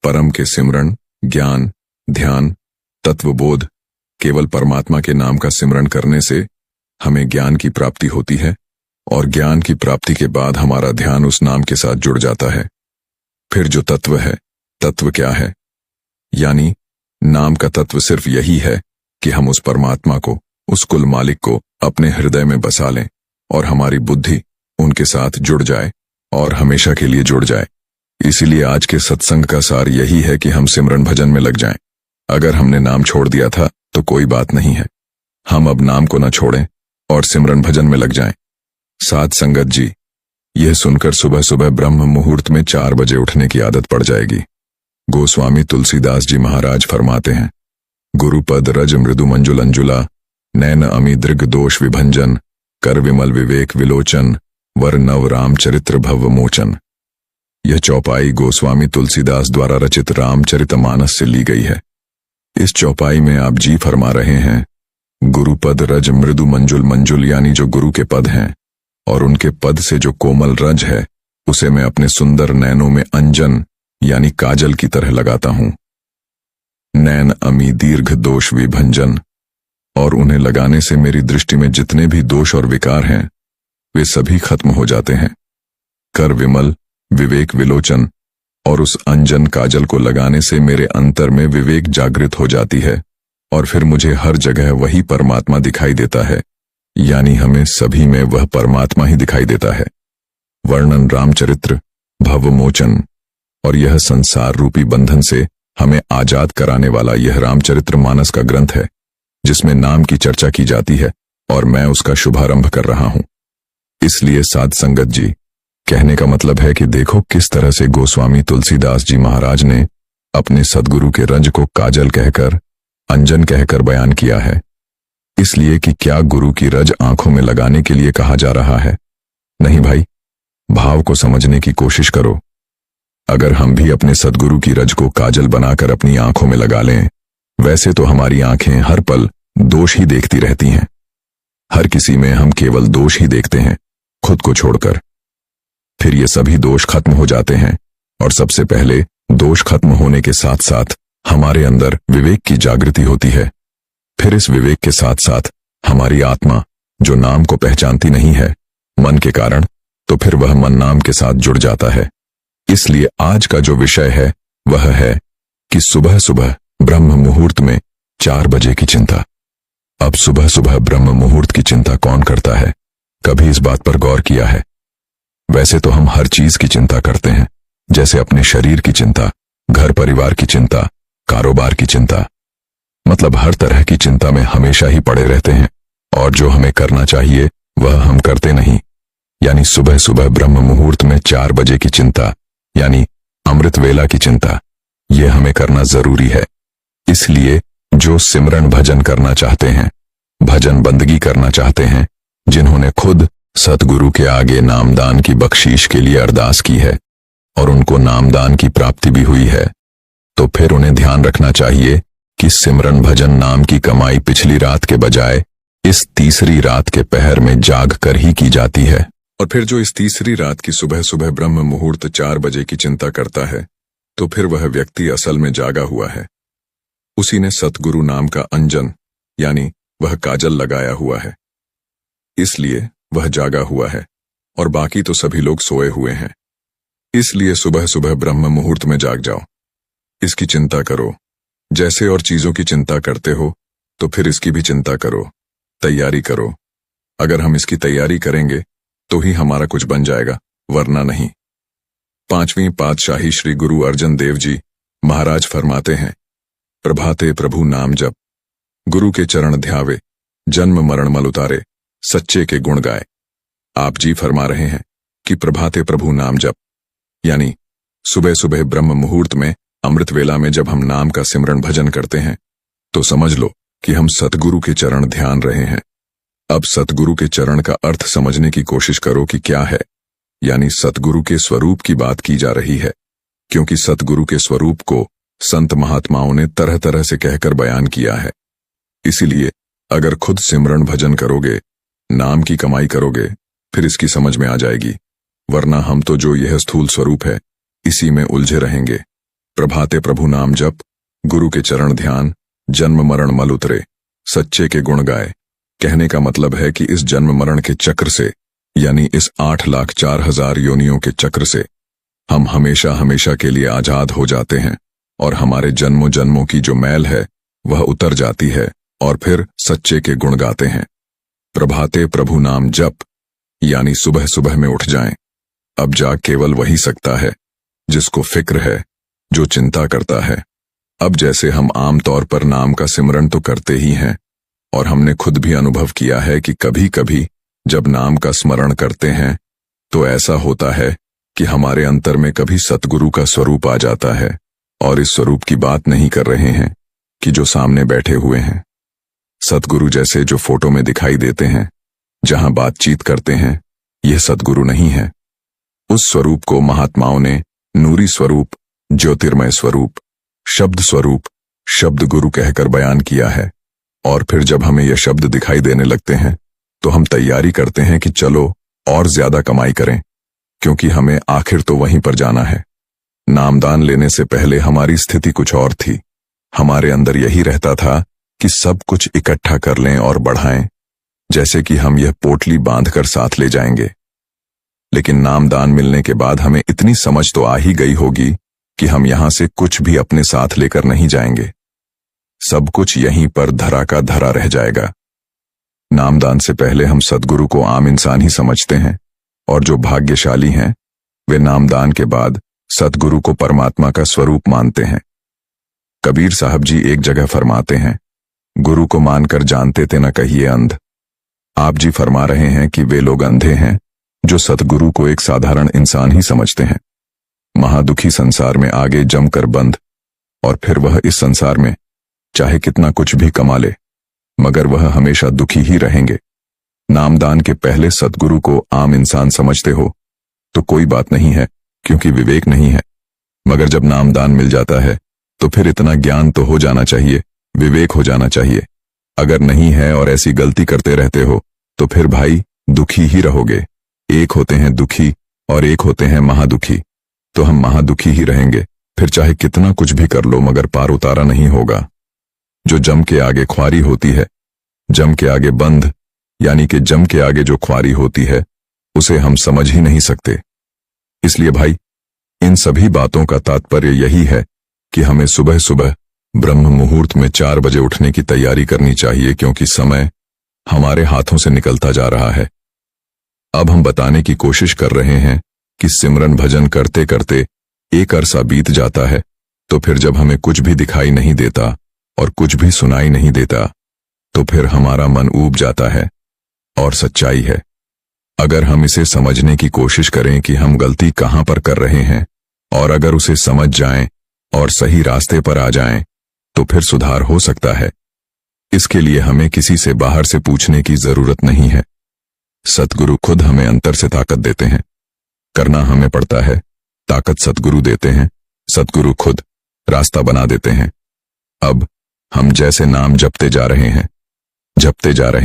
परम के सिमरन, ज्ञान, ध्यान, तत्वबोध, केवल परमात्मा के नाम का सिमरण करने से हमें ज्ञान की प्राप्ति होती है और ज्ञान की प्राप्ति के बाद हमारा ध्यान उस नाम के साथ जुड़ जाता है। फिर जो तत्व है, तत्व क्या है? यानी नाम का तत्व सिर्फ यही है कि हम उस परमात्मा को, उस कुल मालिक को अपने हृदय में बसा लें और हमारी बुद्धि उनके साथ जुड़ जाए और हमेशा के लिए जुड़ जाए। इसीलिए आज के सत्संग का सार यही है कि हम सिमरन भजन में लग जाएं। अगर हमने नाम छोड़ दिया था तो कोई बात नहीं है, हम अब नाम को न छोड़ें और सिमरन भजन में लग जाएं। साध संगत जी, यह सुनकर सुबह सुबह ब्रह्म मुहूर्त में 4 बजे उठने की आदत पड़ जाएगी। गोस्वामी तुलसीदास जी महाराज फरमाते हैं, गुरुपद रज मृदु मंजुल अंजुला, नैन अमी दृग दोष विभंजन, कर विमल विवेक विलोचन, वर नव राम चरित्र भव मोचन। यह चौपाई गोस्वामी तुलसीदास द्वारा रचित रामचरितमानस से ली गई है। इस चौपाई में आप जी फरमा रहे हैं, गुरुपद रज मृदु मंजुल, मंजुल यानी जो गुरु के पद हैं, और उनके पद से जो कोमल रज है उसे मैं अपने सुंदर नैनों में अंजन यानी काजल की तरह लगाता हूं। नैन अमी दीर्घ दोष विभंजन, और उन्हें लगाने से मेरी दृष्टि में जितने भी दोष और विकार हैं वे सभी खत्म हो जाते हैं। कर विमल विवेक विलोचन, और उस अंजन काजल को लगाने से मेरे अंतर में विवेक जागृत हो जाती है और फिर मुझे हर जगह वही परमात्मा दिखाई देता है, यानी हमें सभी में वह परमात्मा ही दिखाई देता है। वर्णन रामचरित्र भवमोचन, और यह संसार रूपी बंधन से हमें आजाद कराने वाला यह रामचरित्र मानस का ग्रंथ है जिसमें नाम की चर्चा की जाती है और मैं उसका शुभारंभ कर रहा हूं। इसलिए साध संगत जी, कहने का मतलब है कि देखो किस तरह से गोस्वामी तुलसीदास जी महाराज ने अपने सद्गुरु के रज को काजल कहकर, अंजन कहकर बयान किया है। इसलिए कि क्या गुरु की रज आंखों में लगाने के लिए कहा जा रहा है? नहीं भाई, भाव को समझने की कोशिश करो। अगर हम भी अपने सद्गुरु की रज को काजल बनाकर अपनी आंखों में लगा लें, वैसे तो हमारी आंखें हर पल दोष ही देखती रहती हैं। हर किसी में हम केवल दोष ही देखते हैं, खुद को छोड़कर। फिर ये सभी दोष खत्म हो जाते हैं और सबसे पहले दोष खत्म होने के साथ साथ हमारे अंदर विवेक की जागृति होती है। फिर इस विवेक के साथ साथ हमारी आत्मा, जो नाम को पहचानती नहीं है मन के कारण, तो फिर वह मन नाम के साथ जुड़ जाता है। इसलिए आज का जो विषय है वह है कि सुबह सुबह ब्रह्म मुहूर्त में 4 बजे की चिंता। अब सुबह सुबह ब्रह्म मुहूर्त की चिंता कौन करता है? कभी इस बात पर गौर किया है? वैसे तो हम हर चीज की चिंता करते हैं, जैसे अपने शरीर की चिंता, घर परिवार की चिंता, कारोबार की चिंता, मतलब हर तरह की चिंता में हमेशा ही पड़े रहते हैं और जो हमें करना चाहिए वह हम करते नहीं। यानी सुबह सुबह ब्रह्म मुहूर्त में 4 बजे की चिंता यानी अमृत वेला की चिंता, यह हमें करना जरूरी है। इसलिए जो सिमरन भजन करना चाहते हैं, भजन बंदगी करना चाहते हैं, जिन्होंने खुद सतगुरु के आगे नामदान की बख्शीश के लिए अरदास की है और उनको नामदान की प्राप्ति भी हुई है, तो फिर उन्हें ध्यान रखना चाहिए कि सिमरन भजन नाम की कमाई पिछली रात के बजाय इस तीसरी रात के पहर में जाग कर ही की जाती है। और फिर जो इस तीसरी रात की सुबह सुबह ब्रह्म मुहूर्त 4 बजे की चिंता करता है, तो फिर वह व्यक्ति असल में जागा हुआ है। उसी ने सतगुरु नाम का अंजन यानी वह काजल लगाया हुआ है, इसलिए वह जागा हुआ है और बाकी तो सभी लोग सोए हुए हैं। इसलिए सुबह सुबह ब्रह्म मुहूर्त में जाग जाओ, इसकी चिंता करो। जैसे और चीजों की चिंता करते हो तो फिर इसकी भी चिंता करो, तैयारी करो। अगर हम इसकी तैयारी करेंगे तो ही हमारा कुछ बन जाएगा, वरना नहीं। 5वीं पातशाही श्री गुरु अर्जन देव जी महाराज फरमाते हैं, प्रभाते प्रभु नाम जप, गुरु के चरण ध्यावे, जन्म मरण मल उतारे, सच्चे के गुण गाए। आप जी फरमा रहे हैं कि प्रभाते प्रभु नाम जप, यानी सुबह सुबह ब्रह्म मुहूर्त में अमृत वेला में जब हम नाम का सिमरन भजन करते हैं तो समझ लो कि हम सतगुरु के चरण ध्यान रहे हैं। अब सतगुरु के चरण का अर्थ समझने की कोशिश करो कि क्या है, यानी सतगुरु के स्वरूप की बात की जा रही है, क्योंकि सतगुरु के स्वरूप को संत महात्माओं ने तरह तरह से कहकर बयान किया है। इसीलिए अगर खुद सिमरन भजन करोगे, नाम की कमाई करोगे, फिर इसकी समझ में आ जाएगी, वरना हम तो जो यह स्थूल स्वरूप है इसी में उलझे रहेंगे। प्रभाते प्रभु नाम जप, गुरु के चरण ध्यान, जन्म मरण मल उतरे, सच्चे के गुण गाए। कहने का मतलब है कि इस जन्म मरण के चक्र से, यानी इस 8,04,000 योनियों के चक्र से हम हमेशा हमेशा के लिए आजाद हो जाते हैं और हमारे जन्मों जन्मों की जो मैल है वह उतर जाती है और फिर सच्चे के गुण गाते हैं। प्रभाते प्रभु नाम जप, यानी सुबह सुबह में उठ जाएं। अब जाग केवल वही सकता है जिसको फिक्र है, जो चिंता करता है। अब जैसे हम आम तौर पर नाम का सिमरन तो करते ही हैं, और हमने खुद भी अनुभव किया है कि कभी कभी जब नाम का स्मरण करते हैं तो ऐसा होता है कि हमारे अंतर में कभी सतगुरु का स्वरूप आ जाता है। और इस स्वरूप की बात नहीं कर रहे हैं कि जो सामने बैठे हुए हैं। सतगुरु जैसे जो फोटो में दिखाई देते हैं, जहां बातचीत करते हैं, यह सतगुरु नहीं है। उस स्वरूप को महात्माओं ने नूरी स्वरूप, ज्योतिर्मय स्वरूप, शब्द स्वरूप, शब्द गुरु कहकर बयान किया है। और फिर जब हमें यह शब्द दिखाई देने लगते हैं तो हम तैयारी करते हैं कि चलो और ज्यादा कमाई करें, क्योंकि हमें आखिर तो वहीं पर जाना है। नामदान लेने से पहले हमारी स्थिति कुछ और थी। हमारे अंदर यही रहता था कि सब कुछ इकट्ठा कर लें और बढ़ाएं, जैसे कि हम यह पोटली बांधकर साथ ले जाएंगे। लेकिन नामदान मिलने के बाद हमें इतनी समझ तो आ ही गई होगी कि हम यहां से कुछ भी अपने साथ लेकर नहीं जाएंगे। सब कुछ यहीं पर धरा का धरा रह जाएगा। नामदान से पहले हम सद्गुरु को आम इंसान ही समझते हैं, और जो भाग्यशाली हैं वे नामदान के बाद सतगुरु को परमात्मा का स्वरूप मानते हैं। कबीर साहब जी एक जगह फरमाते हैं, गुरु को मानकर जानते थे न कहिए अंध। आप जी फरमा रहे हैं कि वे लोग अंधे हैं जो सतगुरु को एक साधारण इंसान ही समझते हैं। महादुखी संसार में आगे जमकर बंद, और फिर वह इस संसार में चाहे कितना कुछ भी कमा ले, मगर वह हमेशा दुखी ही रहेंगे। नामदान के पहले सतगुरु को आम इंसान समझते हो तो कोई बात नहीं है, क्योंकि विवेक नहीं है। मगर जब नामदान मिल जाता है तो फिर इतना ज्ञान तो हो जाना चाहिए, विवेक हो जाना चाहिए। अगर नहीं है और ऐसी गलती करते रहते हो तो फिर भाई दुखी ही रहोगे। एक होते हैं दुखी और एक होते हैं महादुखी, तो हम महादुखी ही रहेंगे। फिर चाहे कितना कुछ भी कर लो मगर पार उतारा नहीं होगा। जो जम के आगे ख्वारी होती है, जम के आगे बंध, यानी कि जम के आगे जो ख्वारी होती है उसे हम समझ ही नहीं सकते। इसलिए भाई इन सभी बातों का तात्पर्य यही है कि हमें सुबह सुबह ब्रह्म मुहूर्त में 4 बजे उठने की तैयारी करनी चाहिए, क्योंकि समय हमारे हाथों से निकलता जा रहा है। अब हम बताने की कोशिश कर रहे हैं कि सिमरन भजन करते करते एक अरसा बीत जाता है, तो फिर जब हमें कुछ भी दिखाई नहीं देता और कुछ भी सुनाई नहीं देता तो फिर हमारा मन ऊब जाता है। और सच्चाई है, अगर हम इसे समझने की कोशिश करें कि हम गलती कहां पर कर रहे हैं, और अगर उसे समझ जाएं और सही रास्ते पर आ जाएं, तो फिर सुधार हो सकता है। इसके लिए हमें किसी से बाहर से पूछने की जरूरत नहीं है। सतगुरु खुद हमें अंतर से ताकत देते हैं। करना हमें पड़ता है, ताकत सतगुरु देते हैं। सतगुरु खुद रास्ता बना देते हैं। अब हम जैसे नाम जपते जा रहे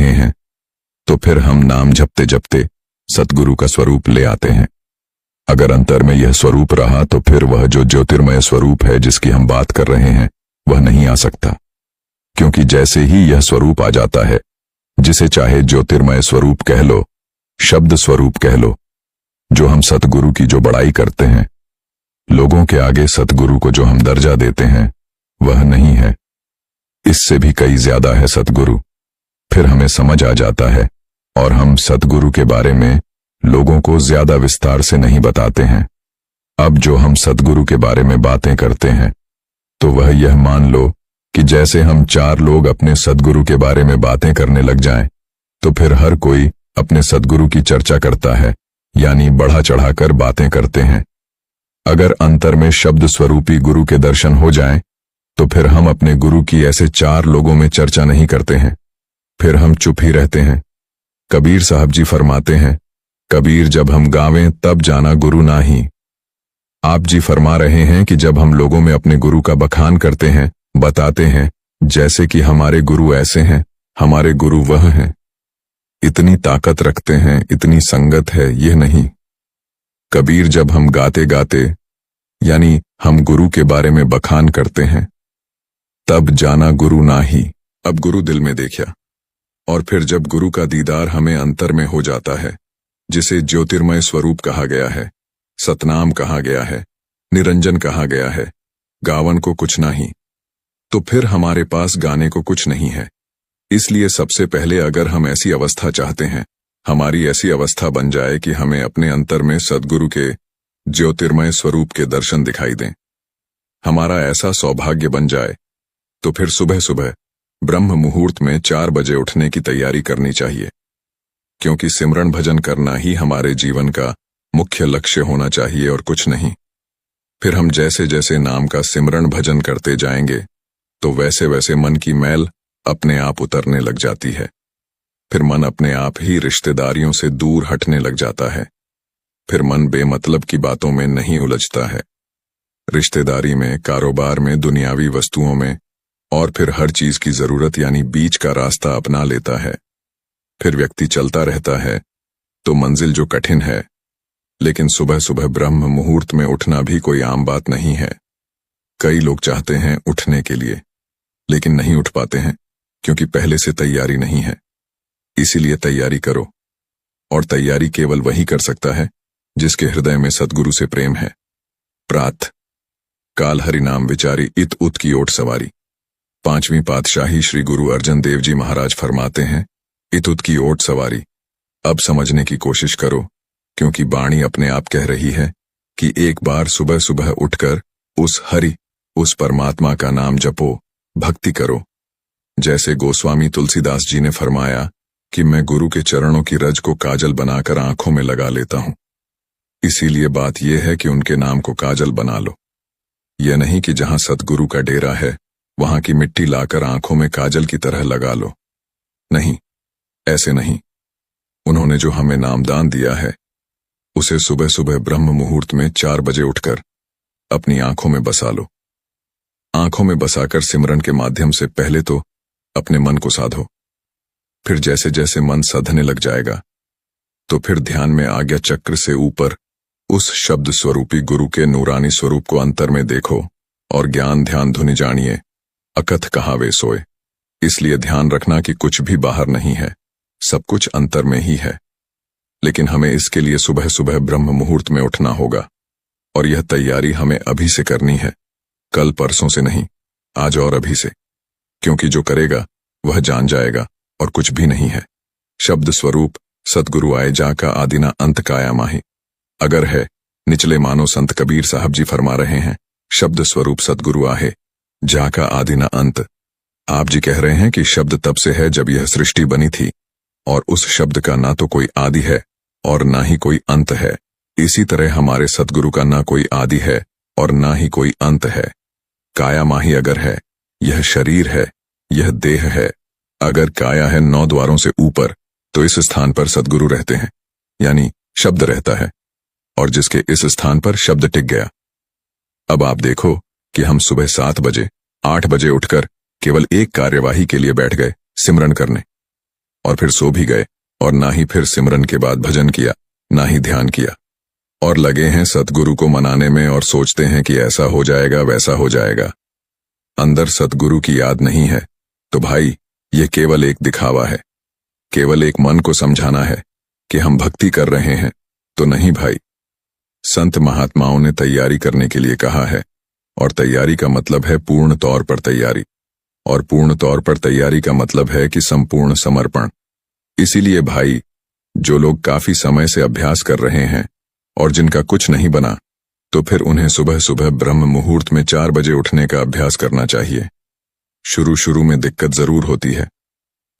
हैं, तो फिर हम नाम जपते जपते सतगुरु का स्वरूप ले आते हैं। अगर अंतर में यह स्वरूप रहा तो फिर वह जो ज्योतिर्मय स्वरूप है जिसकी हम बात कर रहे हैं वह नहीं आ सकता, क्योंकि जैसे ही यह स्वरूप आ जाता है, जिसे चाहे ज्योतिर्मय स्वरूप कह लो, शब्द स्वरूप कह लो, जो हम सतगुरु की जो बड़ाई करते हैं, लोगों के आगे सतगुरु को जो हम दर्जा देते हैं वह नहीं है, इससे भी कई ज्यादा है सतगुरु। फिर हमें समझ आ जाता है और हम सतगुरु के बारे में लोगों को ज्यादा विस्तार से नहीं बताते हैं। अब जो हम सतगुरु के बारे में बातें करते हैं तो वह यह मान लो कि जैसे हम 4 लोग अपने सतगुरु के बारे में बातें करने लग जाएं, तो फिर हर कोई अपने सतगुरु की चर्चा करता है, यानी बढ़ा चढ़ाकर बातें करते हैं। अगर अंतर में शब्द स्वरूपी गुरु के दर्शन हो जाएं, तो फिर हम अपने गुरु की ऐसे 4 लोगों में चर्चा नहीं करते हैं, फिर हम चुप ही रहते हैं। कबीर साहब जी फरमाते हैं, कबीर जब हम गावें तब जाना गुरु ना ही। आप जी फरमा रहे हैं कि जब हम लोगों में अपने गुरु का बखान करते हैं, बताते हैं जैसे कि हमारे गुरु ऐसे हैं, हमारे गुरु वह हैं, इतनी ताकत रखते हैं, इतनी संगत है, यह नहीं। कबीर जब हम गाते गाते यानी हम गुरु के बारे में बखान करते हैं, तब जाना गुरु ना ही। अब गुरु दिल में देखा, और फिर जब गुरु का दीदार हमें अंतर में हो जाता है, जिसे ज्योतिर्मय स्वरूप कहा गया है, सतनाम कहा गया है, निरंजन कहा गया है, गावन को कुछ नहीं, तो फिर हमारे पास गाने को कुछ नहीं है। इसलिए सबसे पहले अगर हम ऐसी अवस्था चाहते हैं, हमारी ऐसी अवस्था बन जाए कि हमें अपने अंतर में सद्गुरु के ज्योतिर्मय स्वरूप के दर्शन दिखाई दें, हमारा ऐसा सौभाग्य बन जाए, तो फिर सुबह सुबह ब्रह्म मुहूर्त में 4 बजे उठने की तैयारी करनी चाहिए, क्योंकि सिमरन भजन करना ही हमारे जीवन का मुख्य लक्ष्य होना चाहिए और कुछ नहीं। फिर हम जैसे जैसे नाम का सिमरन भजन करते जाएंगे, तो वैसे वैसे मन की मैल अपने आप उतरने लग जाती है। फिर मन अपने आप ही रिश्तेदारियों से दूर हटने लग जाता है। फिर मन बेमतलब की बातों में नहीं उलझता है, रिश्तेदारी में, कारोबार में, दुनियावी वस्तुओं में, और फिर हर चीज की जरूरत यानी बीच का रास्ता अपना लेता है। फिर व्यक्ति चलता रहता है तो मंजिल जो कठिन है, लेकिन सुबह सुबह ब्रह्म मुहूर्त में उठना भी कोई आम बात नहीं है। कई लोग चाहते हैं उठने के लिए, लेकिन नहीं उठ पाते हैं, क्योंकि पहले से तैयारी नहीं है। इसीलिए तैयारी करो, और तैयारी केवल वही कर सकता है जिसके हृदय में सद्गुरु से प्रेम है। प्रात काल हरि नाम विचारी इत उत की ओट सवारी। 5वीं पातशाही श्री गुरु अर्जन देव जी महाराज फरमाते हैं, इत उत की ओट सवारी। अब समझने की कोशिश करो, क्योंकि वाणी अपने आप कह रही है कि एक बार सुबह सुबह उठकर उस हरि, उस परमात्मा का नाम जपो, भक्ति करो। जैसे गोस्वामी तुलसीदास जी ने फरमाया कि मैं गुरु के चरणों की रज को काजल बनाकर आंखों में लगा लेता हूं। इसीलिए बात यह है कि उनके नाम को काजल बना लो। यह नहीं कि जहां सतगुरु का डेरा है वहां की मिट्टी लाकर आंखों में काजल की तरह लगा लो। नहीं, ऐसे नहीं। उन्होंने जो हमें नामदान दिया है, उसे सुबह सुबह ब्रह्म मुहूर्त में 4 बजे उठकर अपनी आंखों में बसा लो। आंखों में बसाकर सिमरन के माध्यम से पहले तो अपने मन को साधो। फिर जैसे जैसे मन साधने लग जाएगा, तो फिर ध्यान में आज्ञा चक्र से ऊपर उस शब्द स्वरूपी गुरु के नूरानी स्वरूप को अंतर में देखो, और ज्ञान ध्यान धुनि जानिए, अकथ कहावे सोए। इसलिए ध्यान रखना कि कुछ भी बाहर नहीं है, सब कुछ अंतर में ही है। लेकिन हमें इसके लिए सुबह सुबह ब्रह्म मुहूर्त में उठना होगा, और यह तैयारी हमें अभी से करनी है, कल परसों से नहीं, आज और अभी से। क्योंकि जो करेगा वह जान जाएगा और कुछ भी नहीं है। शब्द स्वरूप सतगुरु आए जाका आदिना अंत काया माही। अगर है निचले मानो संत कबीर साहब जी फरमा रहे हैं, शब्द स्वरूप सतगुरु आहे जाका आदिना अंत। आप जी कह रहे हैं कि शब्द तब से है जब यह सृष्टि बनी थी, और उस शब्द का ना तो कोई आदि है और ना ही कोई अंत है। इसी तरह हमारे सतगुरु का ना कोई आदि है और ना ही कोई अंत है। काया माही अगर है, यह शरीर है, यह देह है। अगर काया है 9 द्वारों से ऊपर, तो इस स्थान पर सतगुरु रहते हैं, यानी शब्द रहता है, और जिसके इस स्थान पर शब्द टिक गया। अब आप देखो कि हम सुबह 7 बजे 8 बजे उठकर केवल एक कार्यवाही के लिए बैठ गए, सिमरन करने, और फिर सो भी गए, और ना ही फिर सिमरन के बाद भजन किया, ना ही ध्यान किया, और लगे हैं सतगुरु को मनाने में और सोचते हैं कि ऐसा हो जाएगा वैसा हो जाएगा। अंदर सतगुरु की याद नहीं है, तो भाई ये केवल एक दिखावा है, केवल एक मन को समझाना है कि हम भक्ति कर रहे हैं। तो नहीं भाई, संत महात्माओं ने तैयारी करने के लिए कहा है, और तैयारी का मतलब है पूर्ण तौर पर तैयारी, और पूर्ण तौर पर तैयारी का मतलब है कि संपूर्ण समर्पण। इसीलिए भाई, जो लोग काफी समय से अभ्यास कर रहे हैं और जिनका कुछ नहीं बना, तो फिर उन्हें सुबह सुबह ब्रह्म मुहूर्त में 4 बजे उठने का अभ्यास करना चाहिए। शुरू शुरू में दिक्कत जरूर होती है,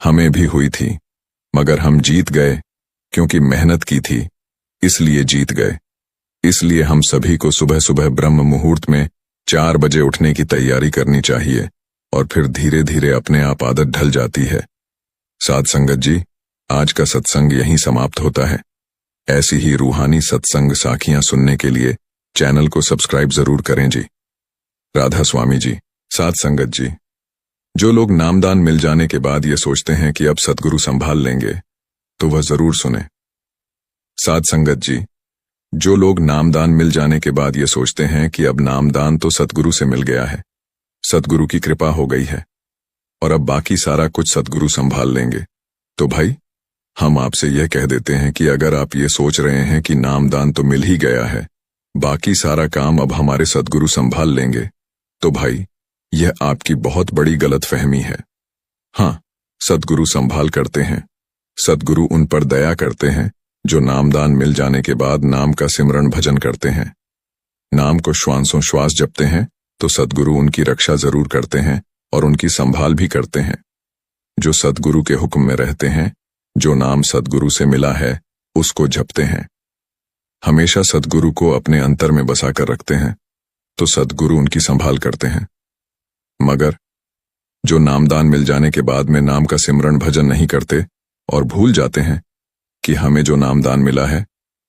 हमें भी हुई थी, मगर हम जीत गए, क्योंकि मेहनत की थी, इसलिए जीत गए। इसलिए हम सभी को सुबह सुबह ब्रह्म मुहूर्त में 4 बजे उठने की तैयारी करनी चाहिए, और फिर धीरे धीरे अपने आप आदत ढल जाती है। साध संगत जी, आज का सत्संग यहीं समाप्त होता है। ऐसी ही रूहानी सत्संग साखियां सुनने के लिए चैनल को सब्सक्राइब जरूर करें जी। राधा स्वामी जी। साध संगत जी, जो लोग नामदान मिल जाने के बाद ये सोचते हैं कि अब सतगुरु संभाल लेंगे, तो वह जरूर सुने। साध संगत जी, जो लोग नामदान मिल जाने के बाद ये सोचते हैं कि अब नामदान तो सतगुरु से मिल गया है, सतगुरु की कृपा हो गई है, और अब बाकी सारा कुछ सद्गुरु संभाल लेंगे। तो भाई, हम आपसे यह कह देते हैं कि अगर आप ये सोच रहे हैं कि नामदान तो मिल ही गया है, बाकी सारा काम अब हमारे सद्गुरु संभाल लेंगे, तो भाई यह आपकी बहुत बड़ी गलतफहमी है। हाँ, सद्गुरु संभाल करते हैं। सद्गुरु उन पर दया करते हैं जो नामदान मिल जाने के बाद नाम का सिमरन भजन करते हैं। नाम को श्वासों श्वास जपते हैं तो सद्गुरु उनकी रक्षा जरूर करते हैं और उनकी संभाल भी करते हैं। जो सद्गुरु के हुक्म में रहते हैं, जो नाम सद्गुरु से मिला है, उसको जपते हैं, हमेशा सद्गुरु को अपने अंतर में बसा कर रखते हैं, तो सद्गुरु उनकी संभाल करते हैं। मगर जो नामदान मिल जाने के बाद में नाम का सिमरन भजन नहीं करते और भूल जाते हैं कि हमें जो नामदान मिला है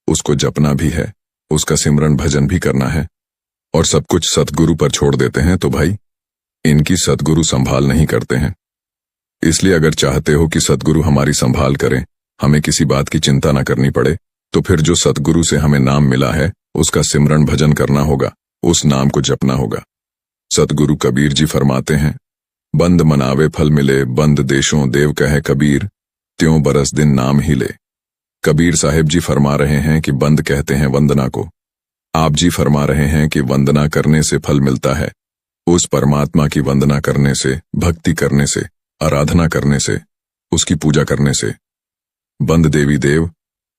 उसको जपना भी है, उसका सिमरन भजन भी करना है, और सब कुछ सद्गुरु पर छोड़ देते हैं, तो भाई इनकी सद्गुरु संभाल नहीं करते हैं। इसलिए अगर चाहते हो कि सद्गुरु हमारी संभाल करें, हमें किसी बात की चिंता न करनी पड़े, तो फिर जो सद्गुरु से हमें नाम मिला है उसका सिमरन भजन करना होगा, उस नाम को जपना होगा। सद्गुरु कबीर जी फरमाते हैं, बंद मनावे फल मिले, बंद देशों देव कहे कबीर, त्यों बरस दिन नाम ही ले। कबीर साहिब जी फरमा रहे हैं कि बंद कहते हैं वंदना को। आप जी फरमा रहे हैं कि वंदना करने से फल मिलता है, उस परमात्मा की वंदना करने से, भक्ति करने से, आराधना करने से, उसकी पूजा करने से। बंद देवी देव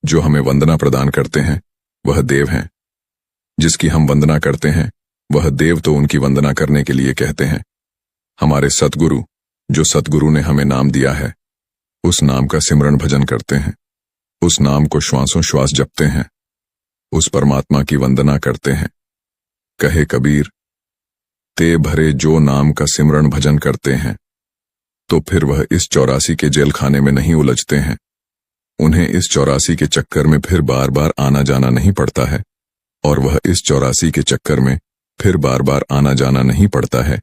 जो हमें वंदना प्रदान करते हैं वह देव हैं। जिसकी हम वंदना करते हैं वह देव तो उनकी वंदना करने के लिए कहते हैं। हमारे सद्गुरु, जो सद्गुरु ने हमें नाम दिया है, उस नाम का सिमरन भजन करते हैं, उस नाम को श्वासों श्वास जपते हैं, उस परमात्मा की वंदना करते हैं। कहे कबीर, ते भरे जो नाम का सिमरन भजन करते हैं, तो फिर वह इस 84 के जेल खाने में नहीं उलझते हैं। उन्हें इस 84 के चक्कर में फिर बार बार आना जाना नहीं पड़ता है, और वह इस 84 के चक्कर में फिर बार बार आना जाना नहीं पड़ता है,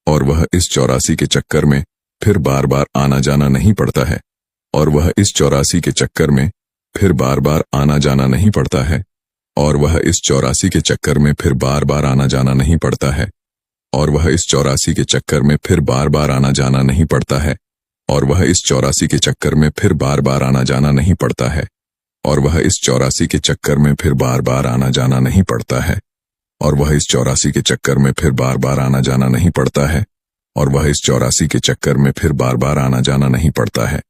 और वह इस 84 के चक्कर में फिर बार बार आना जाना नहीं पड़ता है, और वह इस 84 के चक्कर में फिर बार बार आना जाना नहीं पड़ता है, और वह इस 84 के चक्कर में फिर बार बार आना जाना नहीं पड़ता है, और वह इस 84 के चक्कर में फिर बार बार आना जाना नहीं पड़ता है, और वह इस 84 के चक्कर में फिर बार बार आना जाना नहीं पड़ता है, और वह इस 84 के चक्कर में फिर बार बार आना जाना नहीं पड़ता है, और वह इस 84 के चक्कर में फिर बार बार आना जाना नहीं पड़ता है, और वह इस 84 के चक्कर में फिर बार बार आना जाना नहीं पड़ता है,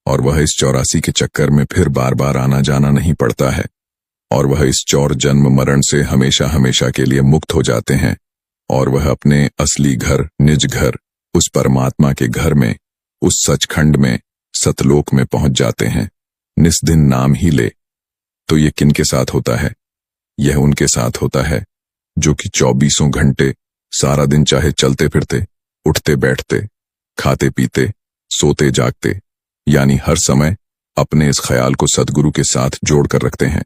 और वह इस 84 के चक्कर में फिर बार बार आना जाना नहीं पड़ता है, और वह इस 4 जन्म मरण से हमेशा हमेशा के लिए मुक्त हो जाते हैं, और वह अपने असली घर, निज घर, उस परमात्मा के घर में, उस सचखंड में, सतलोक में पहुंच जाते हैं, निस्दिन नाम ही ले। तो ये किनके साथ होता है? यह उनके साथ होता है जो कि 24 घंटे सारा दिन चाहे चलते फिरते, उठते बैठते, खाते पीते, सोते जागते, यानी हर समय अपने इस ख्याल को सद्गुरु के साथ जोड़कर रखते हैं।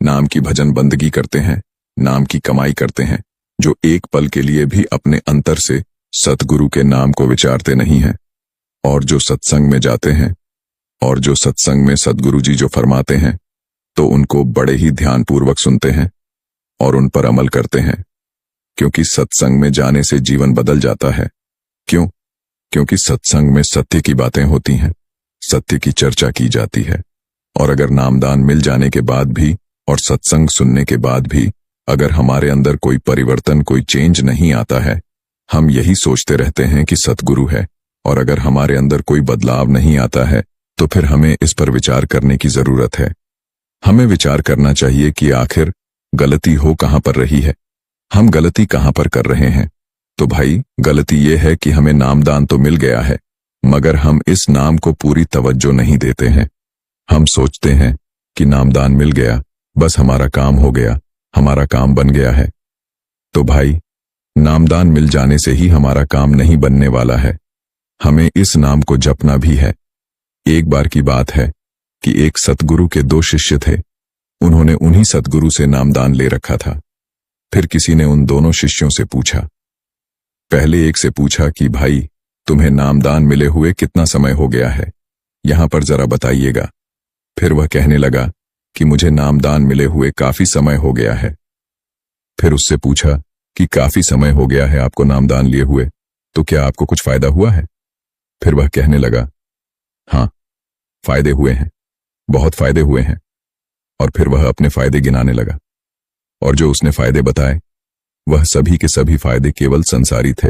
नाम की भजन बंदगी करते हैं, नाम की कमाई करते हैं, जो एक पल के लिए भी अपने अंतर से सतगुरु के नाम को विचारते नहीं हैं, और जो सत्संग में जाते हैं, और जो सत्संग में सद्गुरु जी जो फरमाते हैं तो उनको बड़े ही ध्यानपूर्वक सुनते हैं और उन पर अमल करते हैं, क्योंकि सत्संग में जाने से जीवन बदल जाता है। क्यों? क्योंकि सत्संग में सत्य की बातें होती हैं, सत्य की चर्चा की जाती है। और अगर नामदान मिल जाने के बाद भी और सत्संग सुनने के बाद भी अगर हमारे अंदर कोई परिवर्तन, कोई चेंज नहीं आता है, हम यही सोचते रहते हैं कि सतगुरु है, और अगर हमारे अंदर कोई बदलाव नहीं आता है, तो फिर हमें इस पर विचार करने की जरूरत है। हमें विचार करना चाहिए कि आखिर गलती हो कहां पर रही है, हम गलती कहां पर कर रहे हैं। तो भाई, गलती यह है कि हमें नामदान तो मिल गया है, मगर हम इस नाम को पूरी तवज्जो नहीं देते हैं। हम सोचते हैं कि नामदान मिल गया, बस हमारा काम हो गया, हमारा काम बन गया है। तो भाई, नामदान मिल जाने से ही हमारा काम नहीं बनने वाला है, हमें इस नाम को जपना भी है। एक बार की बात है कि एक सतगुरु के 2 शिष्य थे, उन्होंने उन्हीं सतगुरु से नामदान ले रखा था। फिर किसी ने उन दोनों शिष्यों से पूछा, पहले एक से पूछा कि भाई, तुम्हें नामदान मिले हुए कितना समय हो गया है, यहां पर जरा बताइएगा। फिर वह कहने लगा कि मुझे नामदान मिले हुए काफी समय हो गया है। फिर उससे पूछा कि काफी समय हो गया है आपको नामदान लिए हुए, तो क्या आपको कुछ फायदा हुआ है? फिर वह कहने लगा, हाँ, फायदे हुए हैं, बहुत फायदे हुए हैं। और फिर वह अपने फायदे गिनाने लगा, और जो उसने फायदे बताए वह सभी के सभी फायदे केवल संसारी थे।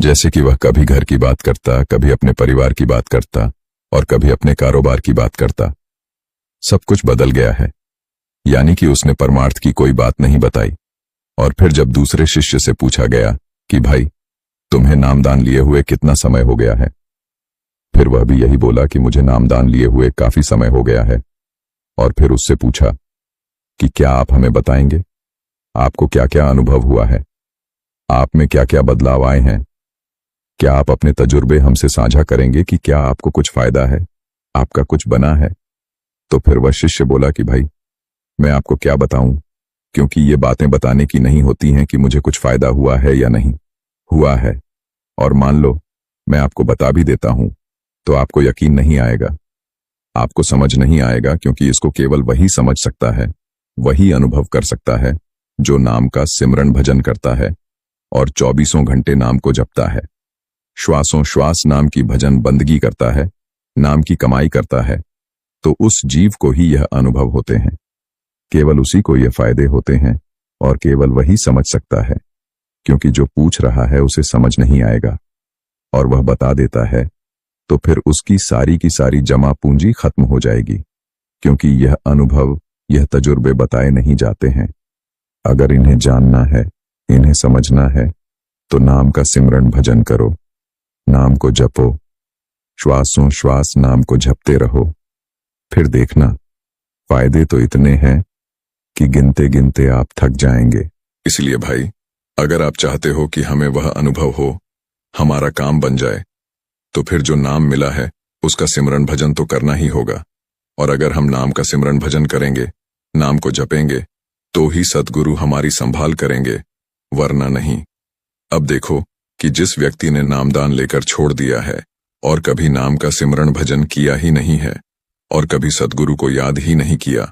जैसे कि वह कभी घर की बात करता, कभी अपने परिवार की बात करता और कभी अपने कारोबार की बात करता। सब कुछ बदल गया है, यानी कि उसने परमार्थ की कोई बात नहीं बताई। और फिर जब दूसरे शिष्य से पूछा गया कि भाई, तुम्हें नामदान लिए हुए कितना समय हो गया है, फिर वह भी यही बोला कि मुझे नामदान लिए हुए काफी समय हो गया है। और फिर उससे पूछा कि क्या आप हमें बताएंगे, आपको क्या क्या अनुभव हुआ है, आप में क्या क्या बदलाव आए हैं? क्या आप अपने तजुर्बे हमसे साझा करेंगे कि क्या आपको कुछ फायदा है, आपका कुछ बना है? तो फिर वह शिष्य बोला कि भाई, मैं आपको क्या बताऊं, क्योंकि ये बातें बताने की नहीं होती हैं कि मुझे कुछ फायदा हुआ है या नहीं हुआ है। और मान लो मैं आपको बता भी देता हूं तो आपको यकीन नहीं आएगा, आपको समझ नहीं आएगा, क्योंकि इसको केवल वही समझ सकता है, वही अनुभव कर सकता है जो नाम का सिमरन भजन करता है और 24 घंटे नाम को जपता है, श्वासों श्वास नाम की भजन बंदगी करता है, नाम की कमाई करता है। तो उस जीव को ही यह अनुभव होते हैं, केवल उसी को यह फायदे होते हैं और केवल वही समझ सकता है, क्योंकि जो पूछ रहा है उसे समझ नहीं आएगा और वह बता देता है तो फिर उसकी सारी की सारी जमा पूंजी खत्म हो जाएगी, क्योंकि यह अनुभव, यह तजुर्बे बताए नहीं जाते हैं। अगर इन्हें जानना है, इन्हें समझना है तो नाम का सिमरन भजन करो, नाम को जपो, श्वासों श्वास नाम को जपते रहो, फिर देखना फायदे तो इतने हैं कि गिनते गिनते आप थक जाएंगे। इसलिए भाई, अगर आप चाहते हो कि हमें वह अनुभव हो, हमारा काम बन जाए, तो फिर जो नाम मिला है उसका सिमरन भजन तो करना ही होगा। और अगर हम नाम का सिमरन भजन करेंगे, नाम को जपेंगे, तो ही सद्गुरु हमारी संभाल करेंगे, वरना नहीं। अब देखो कि जिस व्यक्ति ने नामदान लेकर छोड़ दिया है और कभी नाम का सिमरन भजन किया ही नहीं है और कभी सद्गुरु को याद ही नहीं किया,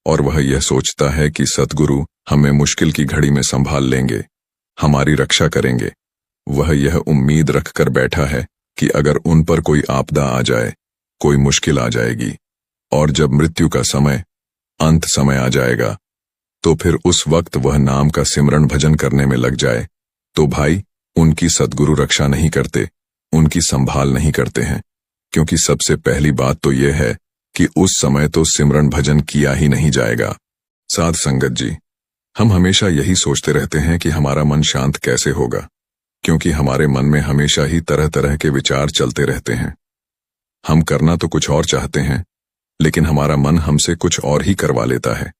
और वह यह सोचता है कि सद्गुरु हमें मुश्किल की घड़ी में संभाल लेंगे, हमारी रक्षा करेंगे, वह यह उम्मीद रखकर बैठा है कि अगर उन पर कोई आपदा आ जाए, कोई मुश्किल आ जाएगी, और जब मृत्यु का समय, अंत समय आ जाएगा, तो फिर उस वक्त वह नाम का सिमरन भजन करने में लग जाए, तो भाई, उनकी सद्गुरु रक्षा नहीं करते, उनकी संभाल नहीं करते हैं। क्योंकि सबसे पहली बात तो यह है कि उस समय तो सिमरन भजन किया ही नहीं जाएगा। साध संगत जी, हम हमेशा यही सोचते रहते हैं कि हमारा मन शांत कैसे होगा, क्योंकि हमारे मन में हमेशा ही तरह तरह के विचार चलते रहते हैं। हम करना तो कुछ और चाहते हैं, लेकिन हमारा मन हमसे कुछ और ही करवा लेता है।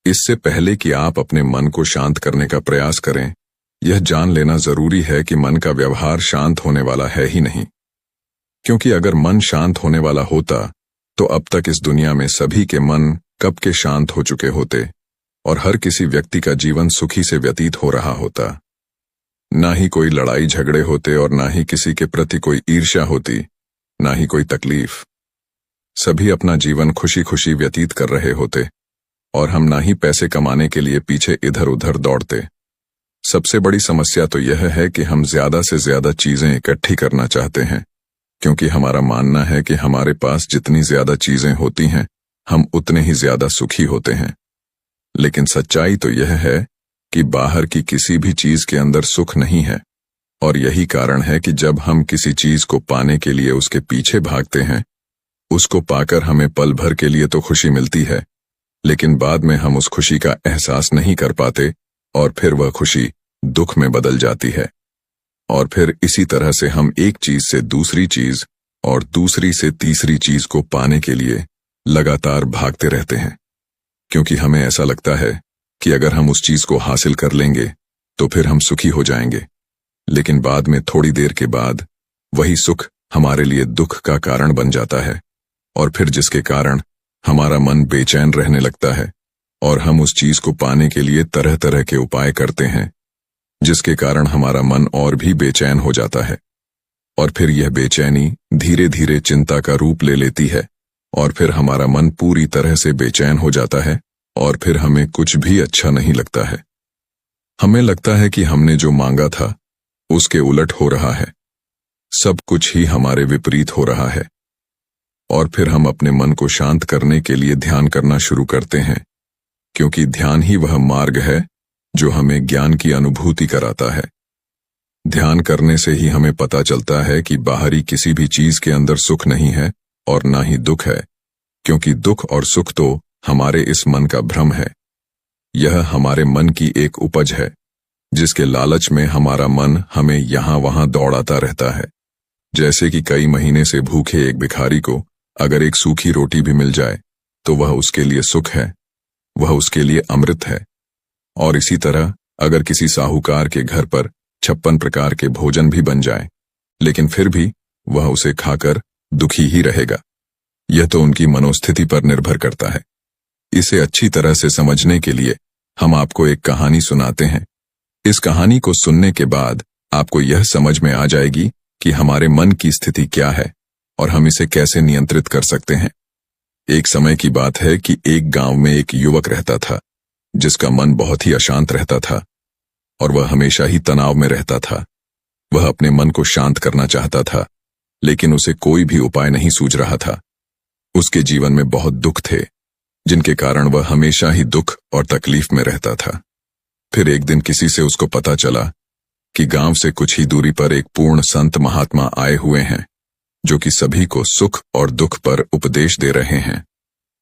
इससे पहले कि आप अपने मन को शांत करने का प्रयास करें, यह जान लेना जरूरी है कि मन का व्यवहार शांत होने वाला है ही नहीं। क्योंकि अगर मन शांत होने वाला होता तो अब तक इस दुनिया में सभी के मन कब के शांत हो चुके होते और हर किसी व्यक्ति का जीवन सुखी से व्यतीत हो रहा होता। ना ही कोई लड़ाई झगड़े होते और ना ही किसी के प्रति कोई ईर्ष्या होती, ना ही कोई तकलीफ। सभी अपना जीवन खुशी खुशी व्यतीत कर रहे होते और हम ना ही पैसे कमाने के लिए पीछे इधर उधर दौड़ते। सबसे बड़ी समस्या तो यह है कि हम ज्यादा से ज्यादा चीजें इकट्ठी करना चाहते हैं, क्योंकि हमारा मानना है कि हमारे पास जितनी ज्यादा चीजें होती हैं, हम उतने ही ज्यादा सुखी होते हैं। लेकिन सच्चाई तो यह है कि बाहर की किसी भी चीज के अंदर सुख नहीं है, और यही कारण है कि जब हम किसी चीज को पाने के लिए उसके पीछे भागते हैं, उसको पाकर हमें पल भर के लिए तो खुशी मिलती है, लेकिन बाद में हम उस खुशी का एहसास नहीं कर पाते और फिर वह खुशी दुख में बदल जाती है। और फिर इसी तरह से हम एक चीज से दूसरी चीज और दूसरी से तीसरी चीज को पाने के लिए लगातार भागते रहते हैं, क्योंकि हमें ऐसा लगता है कि अगर हम उस चीज को हासिल कर लेंगे तो फिर हम सुखी हो जाएंगे। लेकिन बाद में थोड़ी देर के बाद वही सुख हमारे लिए दुख का कारण बन जाता है, और फिर जिसके कारण हमारा मन बेचैन रहने लगता है और हम उस चीज को पाने के लिए तरह तरह के उपाय करते हैं, जिसके कारण हमारा मन और भी बेचैन हो जाता है। और फिर यह बेचैनी धीरे धीरे चिंता का रूप ले लेती है और फिर हमारा मन पूरी तरह से बेचैन हो जाता है और फिर हमें कुछ भी अच्छा नहीं लगता है। हमें लगता है कि हमने जो मांगा था उसके उलट हो रहा है, सब कुछ ही हमारे विपरीत हो रहा है। और फिर हम अपने मन को शांत करने के लिए ध्यान करना शुरू करते हैं, क्योंकि ध्यान ही वह मार्ग है जो हमें ज्ञान की अनुभूति कराता है। ध्यान करने से ही हमें पता चलता है कि बाहरी किसी भी चीज के अंदर सुख नहीं है और ना ही दुख है, क्योंकि दुख और सुख तो हमारे इस मन का भ्रम है। यह हमारे मन की एक उपज है, जिसके लालच में हमारा मन हमें यहां वहां दौड़ाता रहता है। जैसे कि कई महीने से भूखे एक भिखारी को अगर एक सूखी रोटी भी मिल जाए तो वह उसके लिए सुख है, वह उसके लिए अमृत है। और इसी तरह अगर किसी साहूकार के घर पर 56 प्रकार के भोजन भी बन जाए, लेकिन फिर भी वह उसे खाकर दुखी ही रहेगा। यह तो उनकी मनोस्थिति पर निर्भर करता है। इसे अच्छी तरह से समझने के लिए हम आपको एक कहानी सुनाते हैं। इस कहानी को सुनने के बाद आपको यह समझ में आ जाएगी कि हमारे मन की स्थिति क्या है और हम इसे कैसे नियंत्रित कर सकते हैं। एक समय की बात है कि एक गांव में एक युवक रहता था, जिसका मन बहुत ही अशांत रहता था और वह हमेशा ही तनाव में रहता था। वह अपने मन को शांत करना चाहता था, लेकिन उसे कोई भी उपाय नहीं सूझ रहा था। उसके जीवन में बहुत दुख थे, जिनके कारण वह हमेशा ही दुख और तकलीफ में रहता था। फिर एक दिन किसी से उसको पता चला कि गांव से कुछ ही दूरी पर एक पूर्ण संत महात्मा आए हुए हैं, जो कि सभी को सुख और दुख पर उपदेश दे रहे हैं।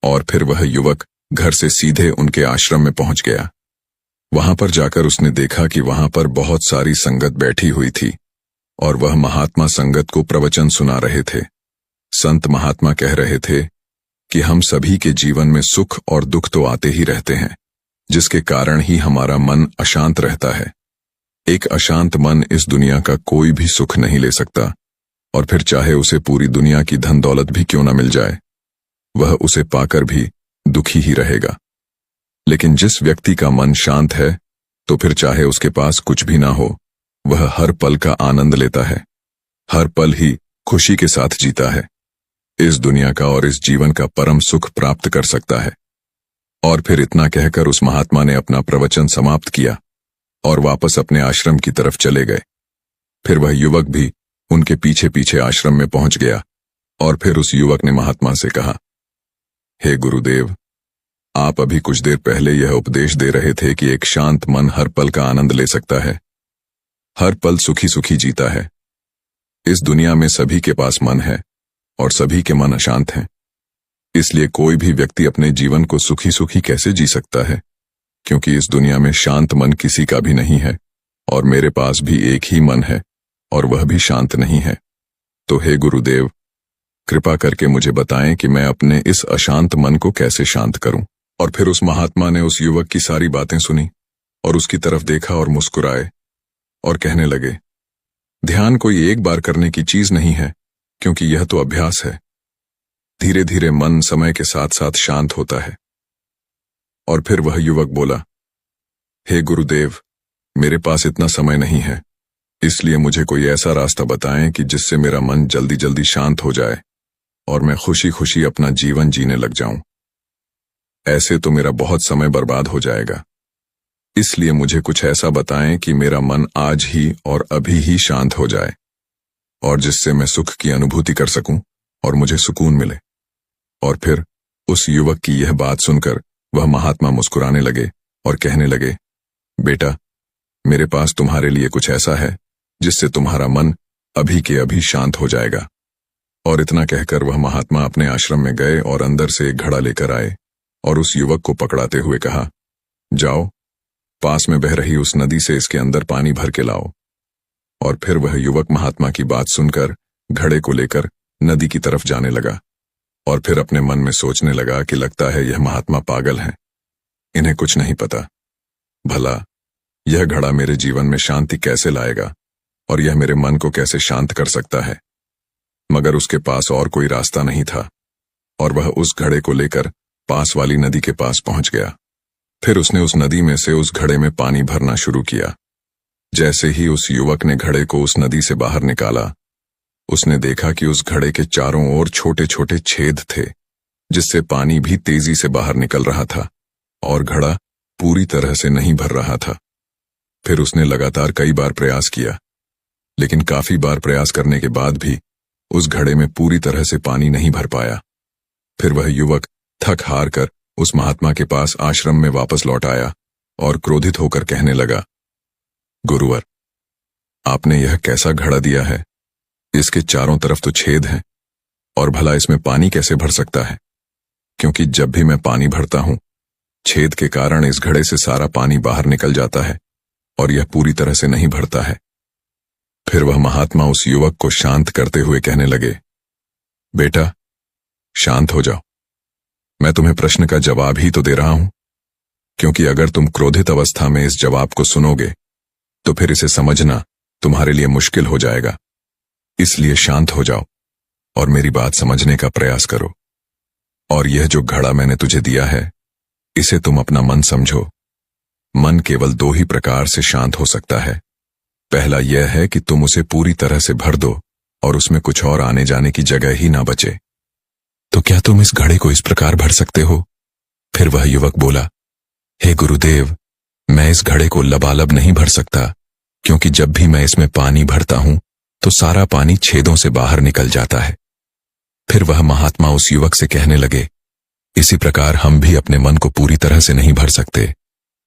और फिर वह युवक घर से सीधे उनके आश्रम में पहुंच गया। वहां पर जाकर उसने देखा कि वहां पर बहुत सारी संगत बैठी हुई थी और वह महात्मा संगत को प्रवचन सुना रहे थे। संत महात्मा कह रहे थे कि हम सभी के जीवन में सुख और दुख तो आते ही रहते हैं, जिसके कारण ही हमारा मन अशांत रहता है। एक अशांत मन इस दुनिया का कोई भी सुख नहीं ले सकता, और फिर चाहे उसे पूरी दुनिया की धन दौलत भी क्यों न मिल जाए, वह उसे पाकर भी दुखी ही रहेगा। लेकिन जिस व्यक्ति का मन शांत है, तो फिर चाहे उसके पास कुछ भी ना हो, वह हर पल का आनंद लेता है, हर पल ही खुशी के साथ जीता है, इस दुनिया का और इस जीवन का परम सुख प्राप्त कर सकता है। और फिर इतना कहकर उस महात्मा ने अपना प्रवचन समाप्त किया और वापस अपने आश्रम की तरफ चले गए। फिर वह युवक भी उनके पीछे पीछे आश्रम में पहुंच गया और फिर उस युवक ने महात्मा से कहा, हे गुरुदेव, आप अभी कुछ देर पहले यह उपदेश दे रहे थे कि एक शांत मन हर पल का आनंद ले सकता है, हर पल सुखी सुखी जीता है। इस दुनिया में सभी के पास मन है और सभी के मन अशांत हैं। इसलिए कोई भी व्यक्ति अपने जीवन को सुखी सुखी कैसे जी सकता है, क्योंकि इस दुनिया में शांत मन किसी का भी नहीं है और मेरे पास भी एक ही मन है और वह भी शांत नहीं है। तो हे गुरुदेव, कृपा करके मुझे बताएं कि मैं अपने इस अशांत मन को कैसे शांत करूं। और फिर उस महात्मा ने उस युवक की सारी बातें सुनी और उसकी तरफ देखा और मुस्कुराए और कहने लगे, ध्यान कोई एक बार करने की चीज नहीं है, क्योंकि यह तो अभ्यास है। धीरे धीरे मन समय के साथ साथ शांत होता है। और फिर वह युवक बोला, हे गुरुदेव, मेरे पास इतना समय नहीं है, इसलिए मुझे कोई ऐसा रास्ता बताएं कि जिससे मेरा मन जल्दी जल्दी शांत हो जाए और मैं खुशी खुशी अपना जीवन जीने लग जाऊं। ऐसे तो मेरा बहुत समय बर्बाद हो जाएगा। इसलिए मुझे कुछ ऐसा बताएं कि मेरा मन आज ही और अभी ही शांत हो जाए और जिससे मैं सुख की अनुभूति कर सकूं और मुझे सुकून मिले। और फिर उस युवक की यह बात सुनकर वह महात्मा मुस्कुराने लगे और कहने लगे, बेटा, मेरे पास तुम्हारे लिए कुछ ऐसा है जिससे तुम्हारा मन अभी के अभी शांत हो जाएगा। और इतना कहकर वह महात्मा अपने आश्रम में गए और अंदर से एक घड़ा लेकर आए और उस युवक को पकड़ाते हुए कहा, जाओ, पास में बह रही उस नदी से इसके अंदर पानी भर के लाओ। और फिर वह युवक महात्मा की बात सुनकर घड़े को लेकर नदी की तरफ जाने लगा और फिर अपने मन में सोचने लगा कि लगता है यह महात्मा पागल हैं, इन्हें कुछ नहीं पता। भला यह घड़ा मेरे जीवन में शांति कैसे लाएगा और यह मेरे मन को कैसे शांत कर सकता है। मगर उसके पास और कोई रास्ता नहीं था और वह उस घड़े को लेकर पास वाली नदी के पास पहुंच गया। फिर उसने उस नदी में से उस घड़े में पानी भरना शुरू किया। जैसे ही उस युवक ने घड़े को उस नदी से बाहर निकाला, उसने देखा कि उस घड़े के चारों ओर छोटे छोटे छेद थे, जिससे पानी भी तेजी से बाहर निकल रहा था और घड़ा पूरी तरह से नहीं भर रहा था। फिर उसने लगातार कई बार प्रयास किया, लेकिन काफी बार प्रयास करने के बाद भी उस घड़े में पूरी तरह से पानी नहीं भर पाया। फिर वह युवक थक हार कर उस महात्मा के पास आश्रम में वापस लौट आया और क्रोधित होकर कहने लगा, गुरुवर, आपने यह कैसा घड़ा दिया है? इसके चारों तरफ तो छेद हैं, और भला इसमें पानी कैसे भर सकता है? क्योंकि जब भी मैं पानी भरता हूं, छेद के कारण इस घड़े से सारा पानी बाहर निकल जाता है और यह पूरी तरह से नहीं भरता है। फिर वह महात्मा उस युवक को शांत करते हुए कहने लगे, बेटा, शांत हो जाओ। मैं तुम्हें प्रश्न का जवाब ही तो दे रहा हूं, क्योंकि अगर तुम क्रोधित अवस्था में इस जवाब को सुनोगे तो फिर इसे समझना तुम्हारे लिए मुश्किल हो जाएगा। इसलिए शांत हो जाओ और मेरी बात समझने का प्रयास करो। और यह जो घड़ा मैंने तुझे दिया है, इसे तुम अपना मन समझो। मन केवल दो ही प्रकार से शांत हो सकता है। पहला यह है कि तुम उसे पूरी तरह से भर दो और उसमें कुछ और आने जाने की जगह ही ना बचे। तो क्या तुम इस घड़े को इस प्रकार भर सकते हो? फिर वह युवक बोला, हे गुरुदेव, मैं इस घड़े को लबालब नहीं भर सकता, क्योंकि जब भी मैं इसमें पानी भरता हूं तो सारा पानी छेदों से बाहर निकल जाता है। फिर वह महात्मा उस युवक से कहने लगे, इसी प्रकार हम भी अपने मन को पूरी तरह से नहीं भर सकते,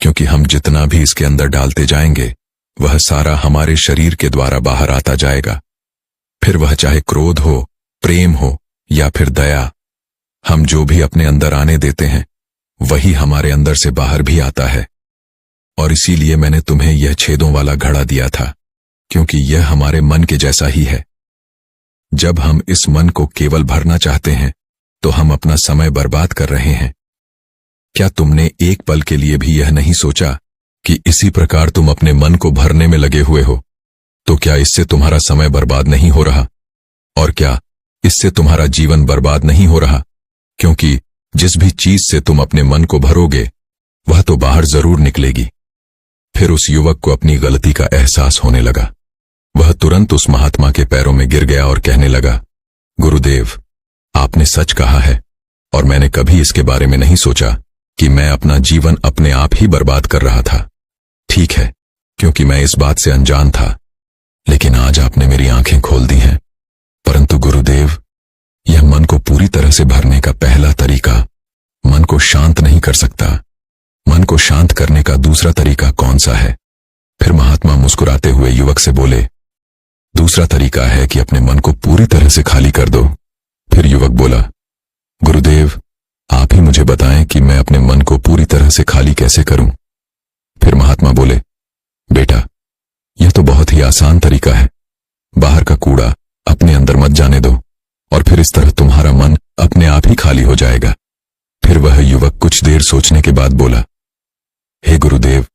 क्योंकि हम जितना भी इसके अंदर डालते जाएंगे वह सारा हमारे शरीर के द्वारा बाहर आता जाएगा। फिर वह चाहे क्रोध हो, प्रेम हो या फिर दया, हम जो भी अपने अंदर आने देते हैं वही हमारे अंदर से बाहर भी आता है। और इसीलिए मैंने तुम्हें यह छेदों वाला घड़ा दिया था, क्योंकि यह हमारे मन के जैसा ही है। जब हम इस मन को केवल भरना चाहते हैं तो हम अपना समय बर्बाद कर रहे हैं। क्या तुमने एक पल के लिए भी यह नहीं सोचा कि इसी प्रकार तुम अपने मन को भरने में लगे हुए हो? तो क्या इससे तुम्हारा समय बर्बाद नहीं हो रहा? और क्या इससे तुम्हारा जीवन बर्बाद नहीं हो रहा? क्योंकि जिस भी चीज से तुम अपने मन को भरोगे वह तो बाहर जरूर निकलेगी। फिर उस युवक को अपनी गलती का एहसास होने लगा। वह तुरंत उस महात्मा के पैरों में गिर गया और कहने लगा, गुरुदेव, आपने सच कहा है, और मैंने कभी इसके बारे में नहीं सोचा कि मैं अपना जीवन अपने आप ही बर्बाद कर रहा था। ठीक है, क्योंकि मैं इस बात से अनजान था, लेकिन आज आपने मेरी आंखें खोल दी हैं। परंतु गुरुदेव, यह मन को पूरी तरह से भरने का पहला तरीका मन को शांत नहीं कर सकता। मन को शांत करने का दूसरा तरीका कौन सा है? फिर महात्मा मुस्कुराते हुए युवक से बोले, दूसरा तरीका है कि अपने मन को पूरी तरह से खाली कर दो। फिर युवक बोला, गुरुदेव, आप ही मुझे बताएं कि मैं अपने मन को पूरी तरह से खाली कैसे करूं? फिर महात्मा बोले, बेटा, यह तो बहुत ही आसान तरीका है। बाहर का कूड़ा अपने अंदर मत जाने दो और फिर इस तरह तुम्हारा मन अपने आप ही खाली हो जाएगा। फिर वह युवक कुछ देर सोचने के बाद बोला, हे गुरुदेव,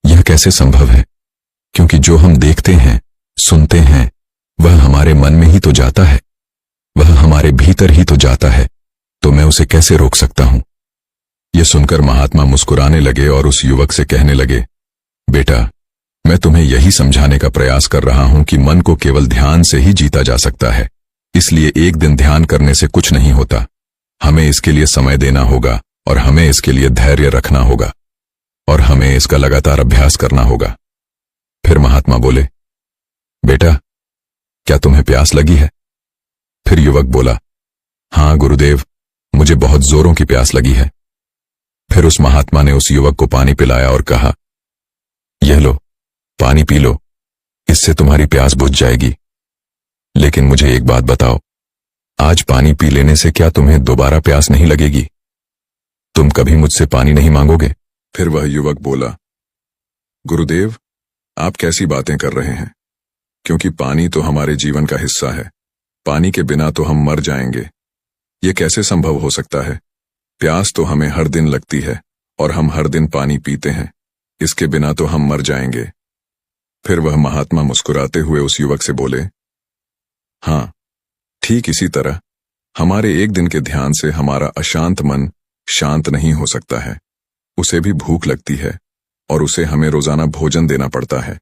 यह कैसे संभव है? क्योंकि जो हम देखते हैं, सुनते हैं, वह हमारे मन में ही तो जाता है, वह हमारे भीतर ही तो जाता है, तो मैं उसे कैसे रोक सकता हूं? यह सुनकर महात्मा मुस्कुराने लगे और उस युवक से कहने लगे, बेटा, मैं तुम्हें यही समझाने का प्रयास कर रहा हूं कि मन को केवल ध्यान से ही जीता जा सकता है। इसलिए एक दिन ध्यान करने से कुछ नहीं होता। हमें इसके लिए समय देना होगा और हमें इसके लिए धैर्य रखना होगा और हमें इसका लगातार अभ्यास करना होगा। फिर महात्मा बोले, बेटा, क्या तुम्हें प्यास लगी है? फिर युवक बोला, हां गुरुदेव, मुझे बहुत जोरों की प्यास लगी है। फिर उस महात्मा ने उस युवक को पानी पिलाया और कहा, यह लो, पानी पी लो, इससे तुम्हारी प्यास बुझ जाएगी। लेकिन मुझे एक बात बताओ, आज पानी पी लेने से क्या तुम्हें दोबारा प्यास नहीं लगेगी? तुम कभी मुझसे पानी नहीं मांगोगे? फिर वह युवक बोला, गुरुदेव, आप कैसी बातें कर रहे हैं? क्योंकि पानी तो हमारे जीवन का हिस्सा है। पानी के बिना तो हम मर जाएंगे। ये कैसे संभव हो सकता है? प्यास तो हमें हर दिन लगती है और हम हर दिन पानी पीते हैं। इसके बिना तो हम मर जाएंगे। फिर वह महात्मा मुस्कुराते हुए उस युवक से बोले, हाँ, ठीक इसी तरह हमारे एक दिन के ध्यान से हमारा अशांत मन शांत नहीं हो सकता है। उसे भी भूख लगती है और उसे हमें रोजाना भोजन देना पड़ता है।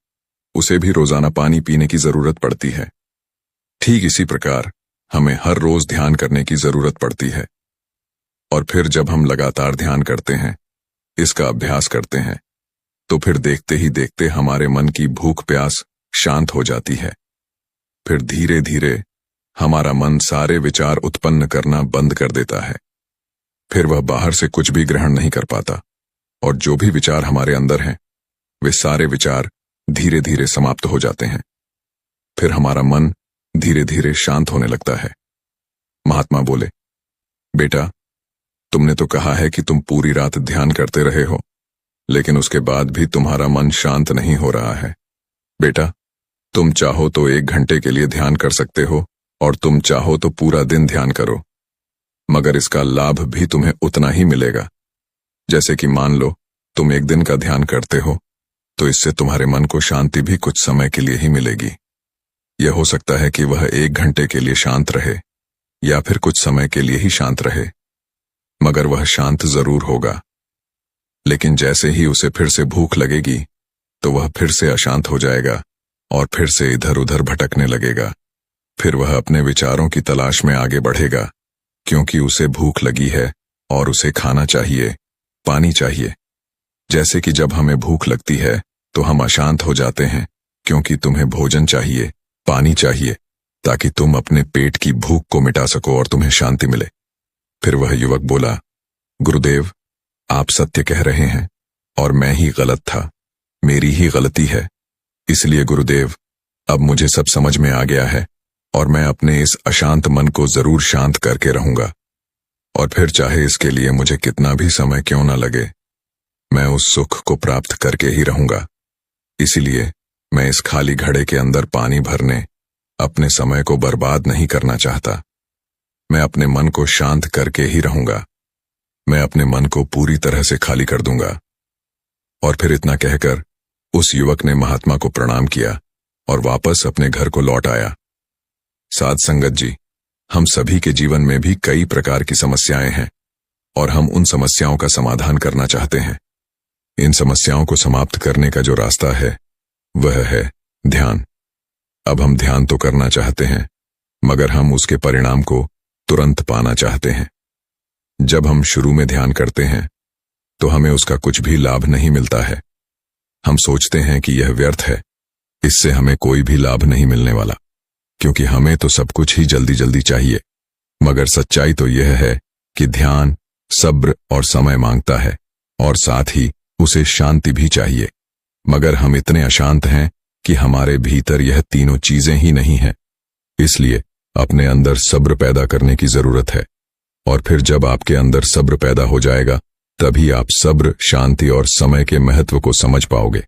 उसे भी रोजाना पानी पीने की जरूरत पड़ती है। ठीक इसी प्रकार हमें हर रोज ध्यान करने की जरूरत पड़ती है। और फिर जब हम लगातार ध्यान करते हैं, इसका अभ्यास करते हैं, तो फिर देखते ही देखते हमारे मन की भूख प्यास शांत हो जाती है। फिर धीरे धीरे हमारा मन सारे विचार उत्पन्न करना बंद कर देता है। फिर वह बाहर से कुछ भी ग्रहण नहीं कर पाता और जो भी विचार हमारे अंदर हैं वे सारे विचार धीरे धीरे समाप्त हो जाते हैं। फिर हमारा मन धीरे धीरे शांत होने लगता है। महात्मा बोले, बेटा, तुमने तो कहा है कि तुम पूरी रात ध्यान करते रहे हो, लेकिन उसके बाद भी तुम्हारा मन शांत नहीं हो रहा है। बेटा, तुम चाहो तो 1 घंटे के लिए ध्यान कर सकते हो और तुम चाहो तो पूरा दिन ध्यान करो, मगर इसका लाभ भी तुम्हें उतना ही मिलेगा। जैसे कि मान लो तुम 1 दिन का ध्यान करते हो तो इससे तुम्हारे मन को शांति भी कुछ समय के लिए ही मिलेगी। यह हो सकता है कि वह 1 घंटे के लिए शांत रहे या फिर कुछ समय के लिए ही शांत रहे, मगर वह शांत जरूर होगा। लेकिन जैसे ही उसे फिर से भूख लगेगी तो वह फिर से अशांत हो जाएगा और फिर से इधर उधर भटकने लगेगा। फिर वह अपने विचारों की तलाश में आगे बढ़ेगा, क्योंकि उसे भूख लगी है और उसे खाना चाहिए, पानी चाहिए। जैसे कि जब हमें भूख लगती है तो हम अशांत हो जाते हैं, क्योंकि तुम्हें भोजन चाहिए, पानी चाहिए, ताकि तुम अपने पेट की भूख को मिटा सको और तुम्हें शांति मिले। फिर वह युवक बोला, गुरुदेव, आप सत्य कह रहे हैं और मैं ही गलत था, मेरी ही गलती है। इसलिए गुरुदेव, अब मुझे सब समझ में आ गया है और मैं अपने इस अशांत मन को जरूर शांत करके रहूंगा। और फिर चाहे इसके लिए मुझे कितना भी समय क्यों न लगे, मैं उस सुख को प्राप्त करके ही रहूंगा। इसलिए मैं इस खाली घड़े के अंदर पानी भरने अपने समय को बर्बाद नहीं करना चाहता। मैं अपने मन को शांत करके ही रहूंगा। मैं अपने मन को पूरी तरह से खाली कर दूंगा। और फिर इतना कहकर उस युवक ने महात्मा को प्रणाम किया और वापस अपने घर को लौट आया। साध संगत जी, हम सभी के जीवन में भी कई प्रकार की समस्याएं हैं और हम उन समस्याओं का समाधान करना चाहते हैं। इन समस्याओं को समाप्त करने का जो रास्ता है वह है ध्यान। अब हम ध्यान तो करना चाहते हैं, मगर हम उसके परिणाम को तुरंत पाना चाहते हैं। जब हम शुरू में ध्यान करते हैं तो हमें उसका कुछ भी लाभ नहीं मिलता है। हम सोचते हैं कि यह व्यर्थ है, इससे हमें कोई भी लाभ नहीं मिलने वाला, क्योंकि हमें तो सब कुछ ही जल्दी जल्दी चाहिए। मगर सच्चाई तो यह है कि ध्यान सब्र और समय मांगता है और साथ ही उसे शांति भी चाहिए। मगर हम इतने अशांत हैं कि हमारे भीतर यह तीनों चीजें ही नहीं हैं। इसलिए अपने अंदर सब्र पैदा करने की जरूरत है। और फिर जब आपके अंदर सब्र पैदा हो जाएगा, तभी आप सब्र, शांति और समय के महत्व को समझ पाओगे।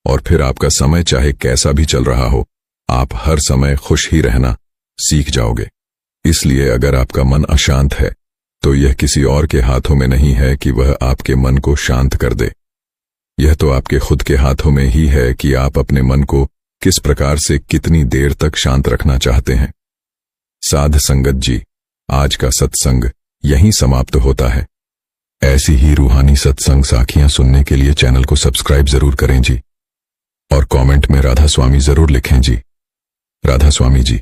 और फिर आपका समय चाहे कैसा भी चल रहा हो, आप हर समय खुश ही रहना सीख जाओगे। इसलिए अगर आपका मन अशांत है तो यह किसी और के हाथों में नहीं है कि वह आपके मन को शांत कर दे। यह तो आपके खुद के हाथों में ही है कि आप अपने मन को किस प्रकार से कितनी देर तक शांत रखना चाहते हैं। साध संगत जी, आज का सत्संग यहीं समाप्त होता है। ऐसी ही रूहानी सत्संग साखियां सुनने के लिए चैनल को सब्सक्राइब जरूर करें जी, और कमेंट में राधा स्वामी जरूर लिखें जी। राधा स्वामी जी।